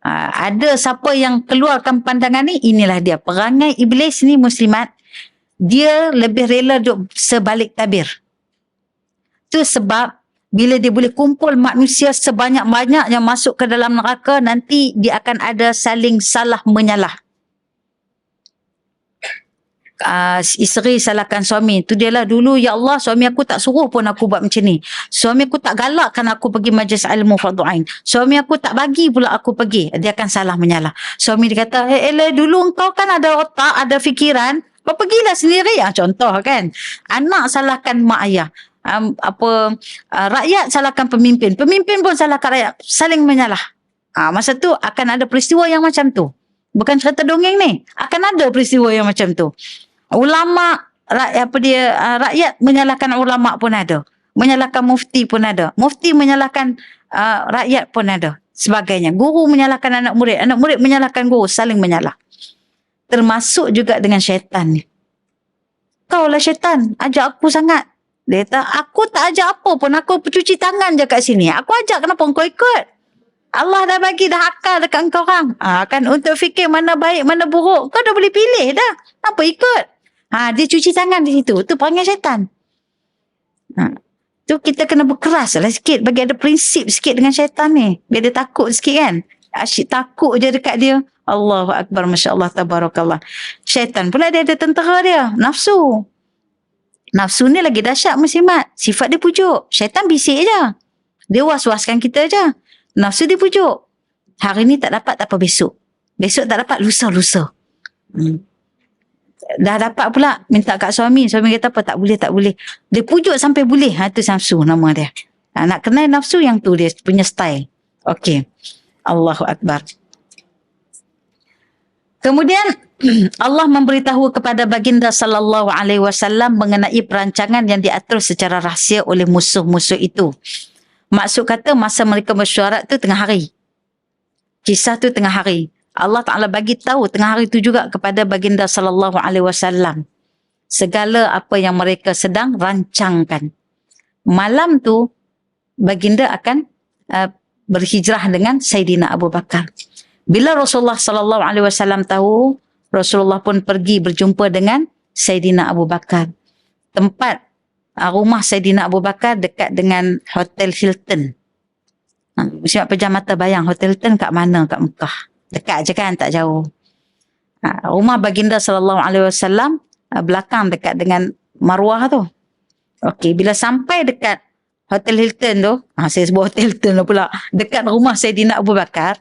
Speaker 1: Ada siapa yang keluarkan pandangan ni, inilah dia. Perangai Iblis ni muslimat, dia lebih rela duduk sebalik tabir. Tu sebab bila dia boleh kumpul manusia sebanyak-banyak yang masuk ke dalam neraka, nanti dia akan ada saling salah menyalah. Isteri salahkan suami, tu dia lah, dulu ya Allah suami aku tak suruh pun aku buat macam ni, suami aku tak galakkan aku pergi majlis ilmu fardu ain, suami aku tak bagi pula aku pergi. Dia akan salah menyalah. Suami dia kata, dulu engkau kan ada otak, ada fikiran, kau pergilah sendiri. Contoh kan, anak salahkan mak ayah, rakyat salahkan pemimpin, pemimpin pun salahkan rakyat, saling menyalah. Masa tu akan ada peristiwa yang macam tu. Bukan cerita dongeng ni, akan ada peristiwa yang macam tu. Ulama, rakyat menyalahkan ulama pun ada, menyalahkan mufti pun ada, mufti menyalahkan rakyat pun ada, sebagainya. Guru menyalahkan anak murid menyalahkan guru, saling menyalah. Termasuk juga dengan syaitan ni. Kau lah syaitan, ajak aku sangat. Dia kata, aku tak ajak apa pun, aku cuci tangan je kat sini. Aku ajak, kenapa kau ikut? Allah dah bagi dah akal dekat engkau orang. Kan untuk fikir mana baik, mana buruk, kau dah boleh pilih dah. Apa ikut? Dia cuci tangan di situ. Tu perangai syaitan. Tu kita kena berkeras lah sikit, bagi ada prinsip sikit dengan syaitan ni. Biar dia takut sikit kan. Asyik takut je dekat dia. Allahu Akbar, Masya Allah, tabarakallah. Syaitan pula dia ada tentera dia, nafsu. Nafsu ni lagi dahsyat muslimat. Sifat dia pujuk. Syaitan bisik je. Dia was-waskan kita je. Nafsu dia pujuk. Hari ni tak dapat, tak apa besok. Besok tak dapat, lusa. Dah dapat pula, minta kat suami. Suami kata apa, tak boleh. Dia pujuk sampai boleh. Itu nafsu nama dia. Nak kenal nafsu, yang tu dia punya style. Okey. Allahu Akbar. Kemudian Allah memberitahu kepada baginda sallallahu alaihi wasallam mengenai perancangan yang diatur secara rahsia oleh musuh-musuh itu. Maksud kata masa mereka mesyuarat tu tengah hari. Kisah tu tengah hari. Allah Ta'ala bagi tahu tengah hari tu juga kepada baginda sallallahu alaihi wasallam segala apa yang mereka sedang rancangkan. Malam tu baginda akan berhijrah dengan Sayyidina Abu Bakar. Bila Rasulullah sallallahu alaihi wasallam tahu, Rasulullah pun pergi berjumpa dengan Sayyidina Abu Bakar. Tempat rumah Sayyidina Abu Bakar dekat dengan Hotel Hilton. Muslimat pejam mata bayang Hotel Hilton kat mana kat Mekah. Dekat je kan, tak jauh. Rumah baginda sallallahu alaihi wasallam belakang dekat dengan Marwah tu. Okey, bila sampai dekat Hotel Hilton tu, saya sebut Hotel Hilton pula, dekat rumah Sayyidina Abu Bakar,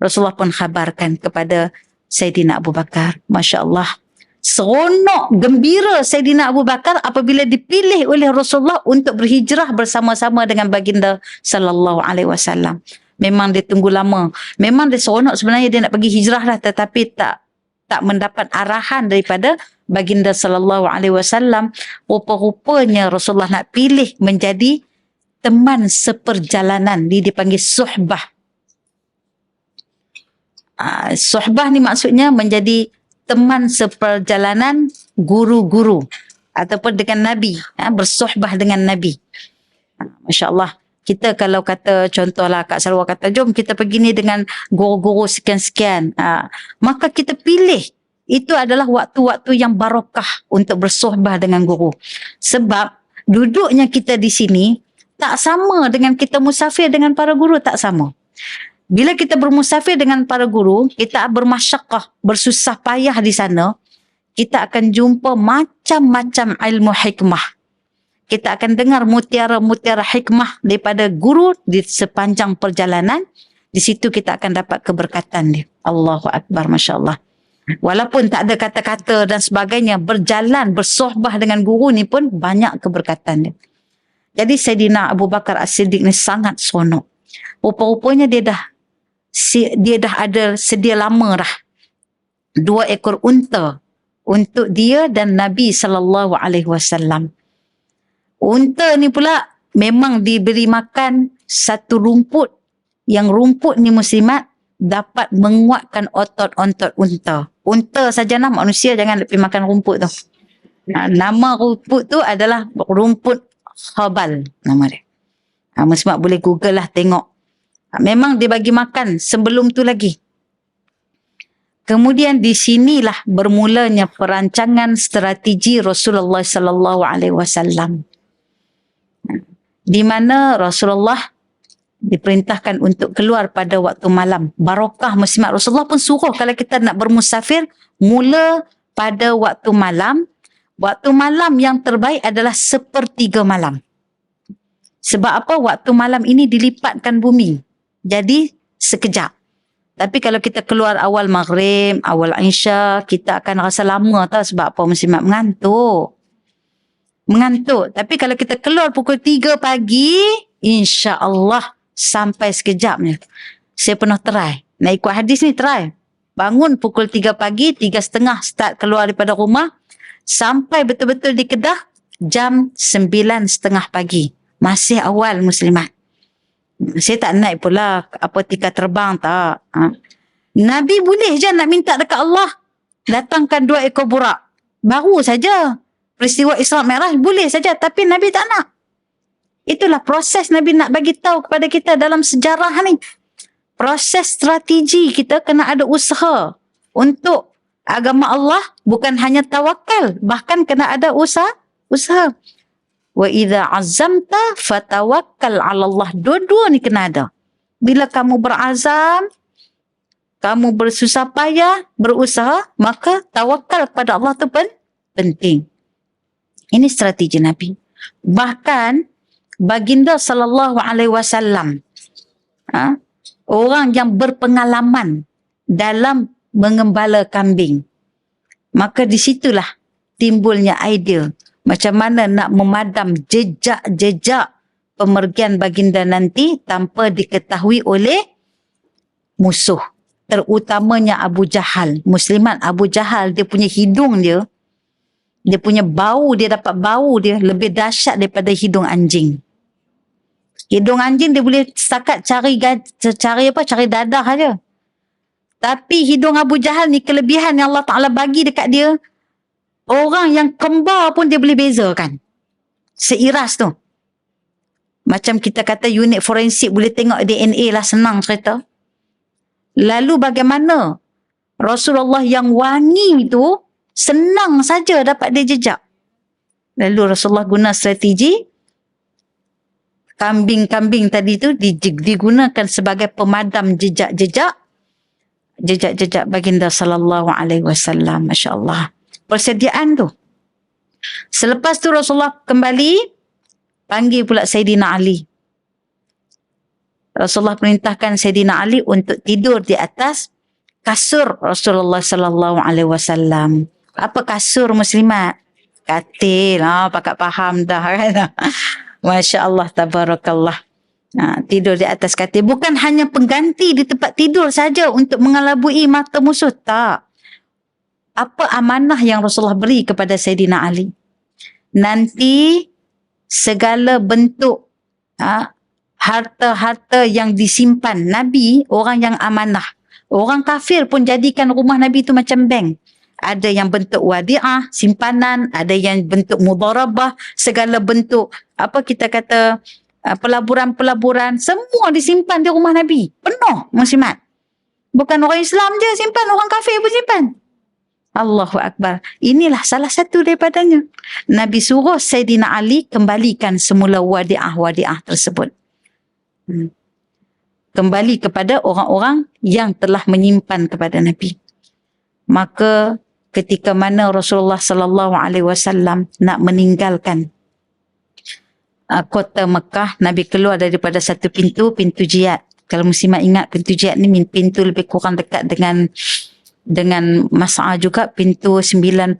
Speaker 1: Rasulullah pun khabarkan kepada Sayyidina Abu Bakar. Masya Allah. Seronok, gembira Sayyidina Abu Bakar apabila dipilih oleh Rasulullah untuk berhijrah bersama-sama dengan baginda sallallahu alaihi wasallam. Memang dia tunggu lama. Memang dia seronok sebenarnya dia nak pergi hijrah lah, tetapi tak mendapat arahan daripada baginda sallallahu alaihi wasallam. Rupa-rupanya Rasulullah nak pilih menjadi teman seperjalanan. Dia dipanggil suhbah. Suhbah ni maksudnya menjadi teman seperjalanan guru-guru ataupun dengan Nabi, bersuhbah dengan Nabi. Masya Allah. Kita kalau kata contohlah Kak Salwa kata jom kita pergi ni dengan guru-guru sekian-sekian. Maka kita pilih itu adalah waktu-waktu yang barakah untuk bersohbah dengan guru. Sebab duduknya kita di sini tak sama dengan kita musafir dengan para guru, tak sama. Bila kita bermusafir dengan para guru, kita bermasyakah, bersusah payah di sana, kita akan jumpa macam-macam ilmu hikmah. Kita akan dengar mutiara-mutiara hikmah daripada guru di sepanjang perjalanan. Di situ kita akan dapat keberkatan dia. Allahu Akbar, Masya Allah. Walaupun tak ada kata-kata dan sebagainya, berjalan, bersohbah dengan guru ni pun banyak keberkatan dia. Jadi Sayyidina Abu Bakar As-Siddiq ni sangat seronok. Rupa-rupanya dia dah ada sedia lama dah 2 ekor unta untuk dia dan Nabi SAW. Unta ni pula memang diberi makan satu rumput, yang rumput ni muslimat dapat menguatkan otot-otot unta. Unta saja nak, manusia jangan lebih makan rumput tu. Nama rumput tu adalah rumput khabal nama dia. Muslimat boleh google lah tengok. Memang dia bagi makan sebelum tu lagi. Kemudian di sinilah bermulanya perancangan strategi Rasulullah sallallahu alaihi wasallam. Di mana Rasulullah diperintahkan untuk keluar pada waktu malam. Barakah muslimat. Rasulullah pun suruh kalau kita nak bermusafir, mula pada waktu malam. Waktu malam yang terbaik adalah 1/3 malam. Sebab apa? Waktu malam ini dilipatkan bumi. Jadi sekejap. Tapi kalau kita keluar awal maghrib, awal isya, kita akan rasa lama tau. Sebab apa? Muslimat mengantuk. Tapi kalau kita keluar pukul 3 pagi, insya-Allah sampai sekejapnya. Saya pernah try. Nak ikut hadis ni try. Bangun pukul 3 pagi, 3:30 start keluar daripada rumah. Sampai betul-betul di Kedah, jam 9:30 pagi. Masih awal muslimat. Saya tak naik pula tiket terbang tak. Nabi boleh je nak minta dekat Allah. Datangkan 2 ekor burak. Baru saja. Peristiwa Isra Mi'raj boleh saja, tapi Nabi tak nak. Itulah proses Nabi nak bagi tahu kepada kita dalam sejarah ni. Proses strategi kita kena ada usaha untuk agama Allah, bukan hanya tawakal, bahkan kena ada usaha. Wa idza azamta fatawakkal 'ala Allah. Dua-dua ni kena ada. Bila kamu berazam, kamu bersusah payah, berusaha, maka tawakal kepada Allah tu penting. Ini strategi Nabi. Bahkan baginda sallallahu alaihi wasallam, orang yang berpengalaman dalam mengembala kambing. Maka di situlah timbulnya idea macam mana nak memadam jejak-jejak pemergian baginda nanti tanpa diketahui oleh musuh. Terutamanya Abu Jahal. Muslimat, Abu Jahal dia punya hidung dia, dia punya bau, dia dapat bau dia lebih dahsyat daripada hidung anjing. Hidung anjing dia boleh setakat cari dadah aja. Tapi hidung Abu Jahal ni kelebihan yang Allah Ta'ala bagi dekat dia. Orang yang kembar pun dia boleh bezakan. Seiras tu. Macam kita kata unit forensik boleh tengok DNA lah, senang cerita. Lalu bagaimana Rasulullah yang wangi tu senang saja dapat dia jejak. Lalu Rasulullah guna strategi. Kambing-kambing tadi tu digunakan sebagai pemadam jejak-jejak baginda sallallahu alaihi wasallam. Masya-Allah. Persediaan tu. Selepas tu Rasulullah kembali panggil pula Sayyidina Ali. Rasulullah perintahkan Sayyidina Ali untuk tidur di atas kasur Rasulullah sallallahu alaihi wasallam. Apa kasur muslimat? Katil. Pakat faham dah kan. Masya-Allah, tabarakallah. Tidur di atas katil. Bukan hanya pengganti di tempat tidur saja untuk mengelabui mata musuh. Tak. Apa amanah yang Rasulullah beri kepada Sayyidina Ali? Nanti segala bentuk harta-harta yang disimpan Nabi, orang yang amanah. Orang kafir pun jadikan rumah Nabi itu macam bank. Ada yang bentuk wadi'ah, simpanan, ada yang bentuk mudharabah, segala bentuk, kita kata, pelaburan-pelaburan, semua disimpan di rumah Nabi. Penuh muslimat. Bukan orang Islam je simpan, orang kafir pun simpan. Allahu Akbar. Inilah salah satu daripadanya. Nabi suruh Sayyidina Ali kembalikan semula wadi'ah tersebut. Kembali kepada orang-orang yang telah menyimpan kepada Nabi. Maka ketika mana Rasulullah sallallahu alaihi wasallam nak meninggalkan kota Mekah, Nabi keluar daripada satu pintu jihad. Kalau muslimat ingat, pintu jihad ni pintu lebih kurang dekat dengan Mas'ah juga, pintu 97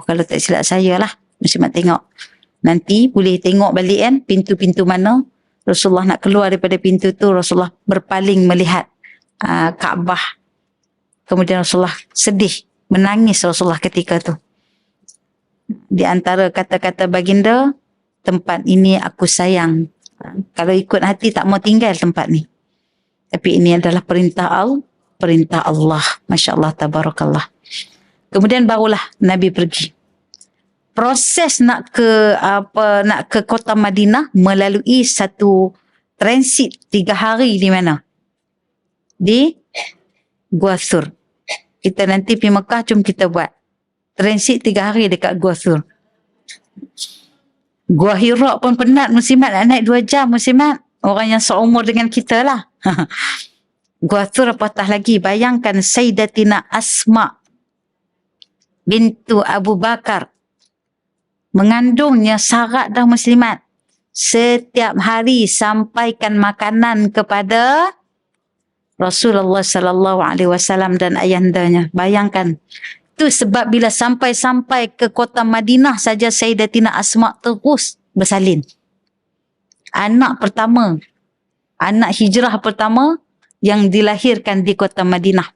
Speaker 1: kalau tak silap saya lah. Muslimat tengok. Nanti boleh tengok balik kan pintu-pintu mana Rasulullah nak keluar daripada pintu tu. Rasulullah berpaling melihat Kaabah. Kemudian Rasulullah sedih, menangis Rasulullah ketika tu. Di antara kata-kata baginda, tempat ini aku sayang. Kalau ikut hati tak mau tinggal tempat ni. Tapi ini adalah perintah Allah. Masya Allah, tabarakallah. Kemudian barulah Nabi pergi. Proses nak ke kota Madinah melalui satu transit 3 hari di mana? Di Gua Thur. Kita nanti pergi Mekah, jom kita buat transit 3 hari dekat Gua Thur. Gua Hira pun penat muslimat, nak naik 2 jam muslimat. Orang yang seumur dengan kita lah. Gua Thur apatah lagi. Bayangkan Sayyidatina Asma bintu Abu Bakar mengandungnya syarat dah muslimat. Setiap hari sampaikan makanan kepada Rasulullah sallallahu alaihi wasallam dan ayandanya. Bayangkan. Itu sebab bila sampai ke kota Madinah saja Sayyidatina Asma terus bersalin. Anak pertama, anak hijrah pertama yang dilahirkan di kota Madinah.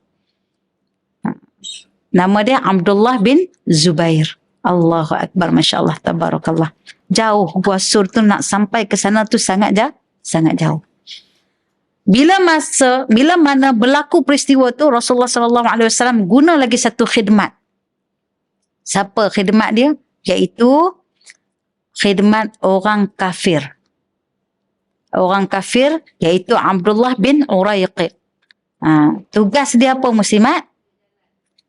Speaker 1: Nama dia Abdullah bin Zubair. Allahu Akbar, Masya Allah, tabarakallah. Jauh Gua Thur tu, nak sampai ke sana tu sangat jauh. Bila mana berlaku peristiwa tu, Rasulullah sallallahu alaihi wasallam guna lagi satu khidmat. Siapa khidmat dia? Iaitu khidmat orang kafir. Orang kafir iaitu Abdullah bin Uraiqid. Tugas dia apa muslimat?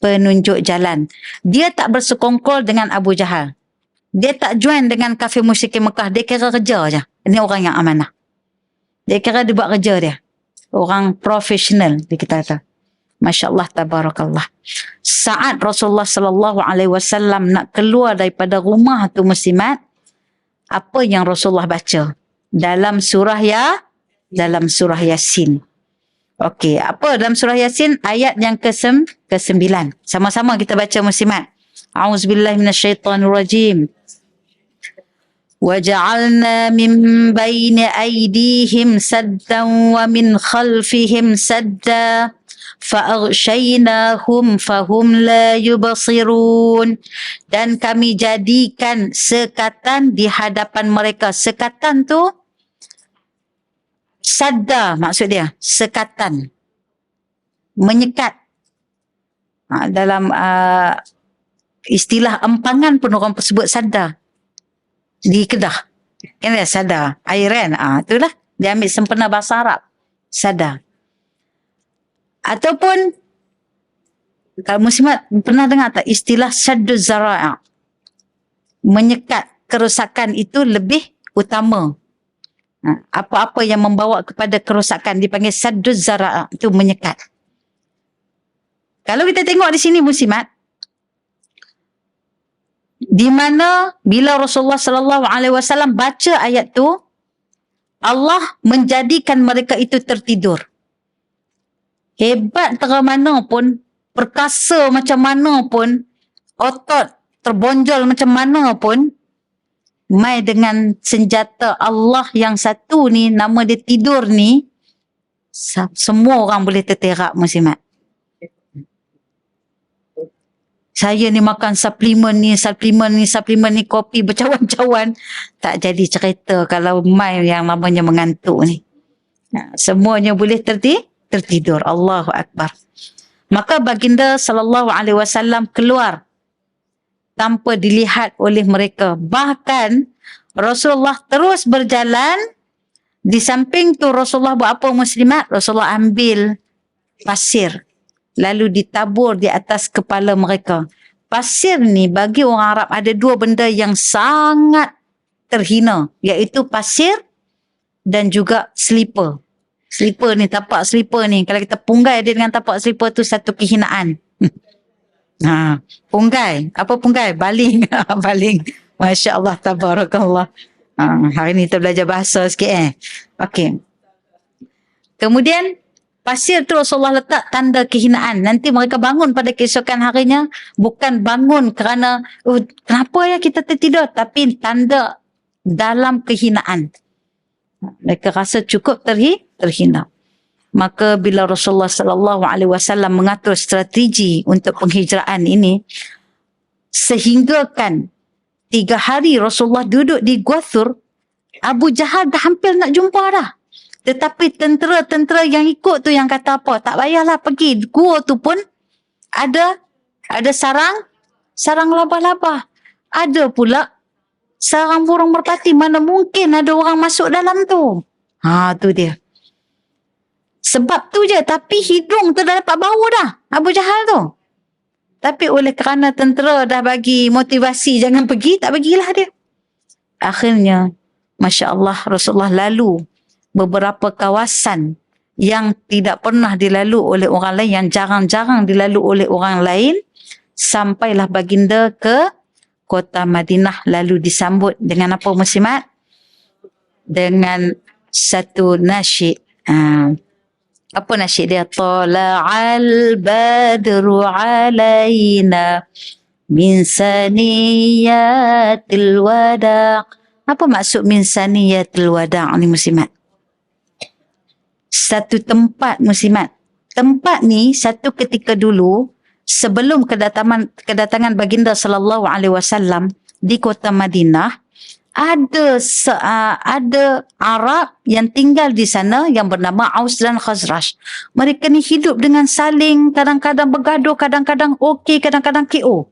Speaker 1: Penunjuk jalan. Dia tak bersekongkol dengan Abu Jahal. Dia tak join dengan kafir musyrikin Mekah. Dia kira kerja je. Ini orang yang amanah. Dia kira dia buat kerja dia. Orang profesional dia kata. Masya Allah, tabarakallah. Saat Rasulullah sallallahu alaihi wasallam nak keluar daripada rumah tu muslimat, apa yang Rasulullah baca dalam surah Yasin. Okey, apa dalam surah Yasin? Ayat yang ke-9. Sama-sama kita baca muslimat. A'udzubillahi minasyaitonirrajim. وَجَعَلْنَا مِنْ بَيْنِ أَيْدِيهِمْ سَدًّا وَمِنْ خَلْفِهِمْ سَدًّا فَأَغْشَيْنَاهُمْ فَهُمْ لَا يُبْصِرُونَ. Dan kami jadikan sekatan di hadapan mereka. Sekatan tu sadda maksud dia. Sekatan. Menyekat. Dalam istilah empangan pun orang sebut sadda. Di Kedah. Ini sadar. Air kan? Itulah. Dia ambil sempena bahasa Arab. Sadar. Ataupun, kalau muslimat pernah dengar tak istilah saddu zara'a? Menyekat kerosakan itu lebih utama. Apa-apa yang membawa kepada kerosakan dipanggil saddu zara'a. Itu menyekat. Kalau kita tengok di sini muslimat, di mana bila Rasulullah sallallahu alaihi wasallam baca ayat tu, Allah menjadikan mereka itu tertidur. Hebat terang mana pun, perkasa macam mana pun, otot terbonjol macam mana pun, mai dengan senjata Allah yang satu ni, nama dia tidur ni, semua orang boleh terterak muslimat. Saya ni makan suplemen ni, kopi bercawan-cawan. Tak jadi cerita kalau mai yang namanya mengantuk ni. Semuanya boleh tertidur. Allahu Akbar. Maka baginda sallallahu alaihi wasallam keluar tanpa dilihat oleh mereka. Bahkan Rasulullah terus berjalan Di samping tu Rasulullah buat apa muslimat? Rasulullah ambil pasir lalu ditabur di atas kepala mereka. Pasir ni bagi orang Arab ada dua benda yang sangat terhina, iaitu pasir dan juga slipper. Slipper ni, tapak slipper ni, kalau kita punggai dia dengan tapak slipper tu satu kehinaan. Punggai. Apa punggai? Baling. Baling. Masya Allah, tabarakallah. Hari ni kita belajar bahasa sikit Okey. Kemudian pasir tu Rasulullah letak tanda kehinaan. Nanti mereka bangun pada keesokan harinya, bukan bangun kerana kenapa ya kita tertidur, tapi tanda dalam kehinaan. Mereka rasa cukup terhina. Maka bila Rasulullah sallallahu alaihi wasallam mengatur strategi untuk penghijraan ini, sehinggakan 3 hari Rasulullah duduk di Gua Thur, Abu Jahal dah hampir nak jumpa dah. Tetapi tentera-tentera yang ikut tu yang kata apa? Tak payahlah pergi. Gua tu pun ada sarang labah-labah. Ada pula sarang burung merpati, mana mungkin ada orang masuk dalam tu. Tu dia. Sebab tu je, tapi hidung tu dah dapat bau dah, Abu Jahal tu. Tapi oleh kerana tentera dah bagi motivasi jangan pergi, tak pergilah dia. Akhirnya, Masya Allah, Rasulullah lalu beberapa kawasan yang tidak pernah dilalui oleh orang lain, yang jarang-jarang dilalui oleh orang lain, sampailah baginda ke kota Madinah, lalu disambut dengan apa muslimat? Dengan satu nasyid. Apa nasyid dia? Tala'al badru alaina min saniyatil wada'. Apa maksud min saniyatil wada' ni muslimat? Satu tempat muslimat. Tempat ni satu ketika dulu, sebelum kedatangan baginda sallallahu alaihi wasallam di kota Madinah, ada Arab yang tinggal di sana yang bernama Aus dan Khazraj. Mereka ni hidup dengan saling, kadang-kadang bergaduh, kadang-kadang okey, kadang-kadang KO.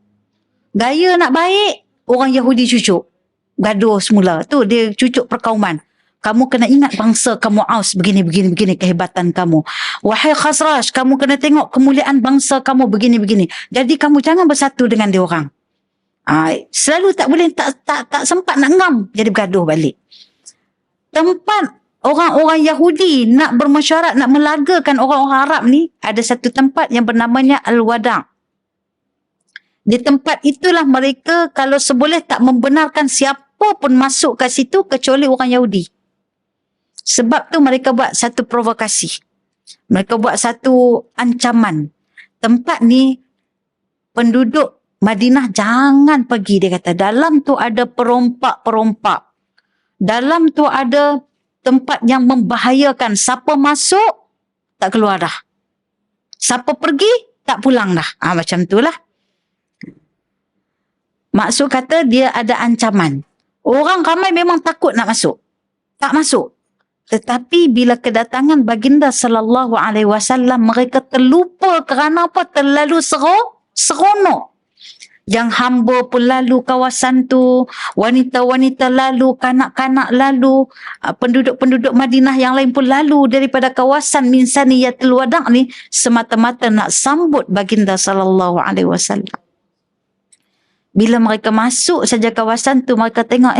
Speaker 1: Gaya nak baik, orang Yahudi cucuk. Gaduh semula. Tu dia cucuk perkauman. Kamu kena ingat bangsa kamu Aus, begini kehebatan kamu. Wahai Khazraj, kamu kena tengok kemuliaan bangsa kamu, begini. Jadi kamu jangan bersatu dengan dia orang. Selalu tak boleh, tak sempat nak ngam, jadi bergaduh balik. Tempat orang-orang Yahudi nak bermesyuarat, nak melagakan orang-orang Arab ni, ada satu tempat yang bernamanya Al-Wada'. Di tempat itulah mereka kalau seboleh tak membenarkan siapa pun masuk ke situ kecuali orang Yahudi. Sebab tu mereka buat satu provokasi. Mereka buat satu ancaman. Tempat ni penduduk Madinah jangan pergi, dia kata. Dalam tu ada perompak-perompak. Dalam tu ada tempat yang membahayakan. Siapa masuk, tak keluar dah. Siapa pergi, tak pulang dah. Macam tu lah. Maksud kata dia ada ancaman. Orang ramai memang takut nak masuk. Tak masuk. Tetapi bila kedatangan baginda sallallahu alaihi wasallam, mereka terlupa kerana apa? Terlalu seronok. Yang hamba pun lalu kawasan tu, wanita-wanita lalu, kanak-kanak lalu, penduduk-penduduk Madinah yang lain pun lalu daripada kawasan min saniyatil wada' ni, semata-mata nak sambut baginda sallallahu alaihi wasallam. Bila mereka masuk saja kawasan tu, mereka tengok,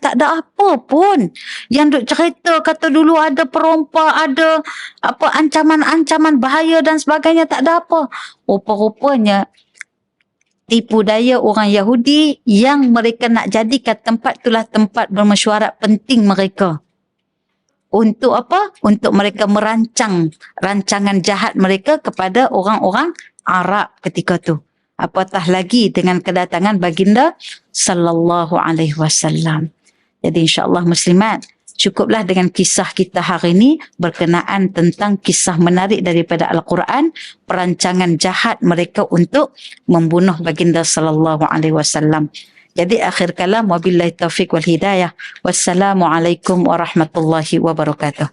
Speaker 1: tak ada apa pun. Yang duk cerita kata dulu ada perompak, ada ancaman-ancaman bahaya dan sebagainya, tak ada apa. Rupa-rupanya tipu daya orang Yahudi yang mereka nak jadikan tempat itulah tempat bermesyuarat penting mereka. Untuk apa? Untuk mereka merancang rancangan jahat mereka kepada orang-orang Arab ketika tu. Apatah lagi dengan kedatangan baginda sallallahu alaihi wasallam. Jadi insya-Allah muslimat, cukuplah dengan kisah kita hari ini berkenaan tentang kisah menarik daripada Al-Quran, perancangan jahat mereka untuk membunuh baginda sallallahu alaihi wasallam. Jadi akhir kalam, wabillahi taufiq wal hidayah. Wassalamualaikum warahmatullahi wabarakatuh.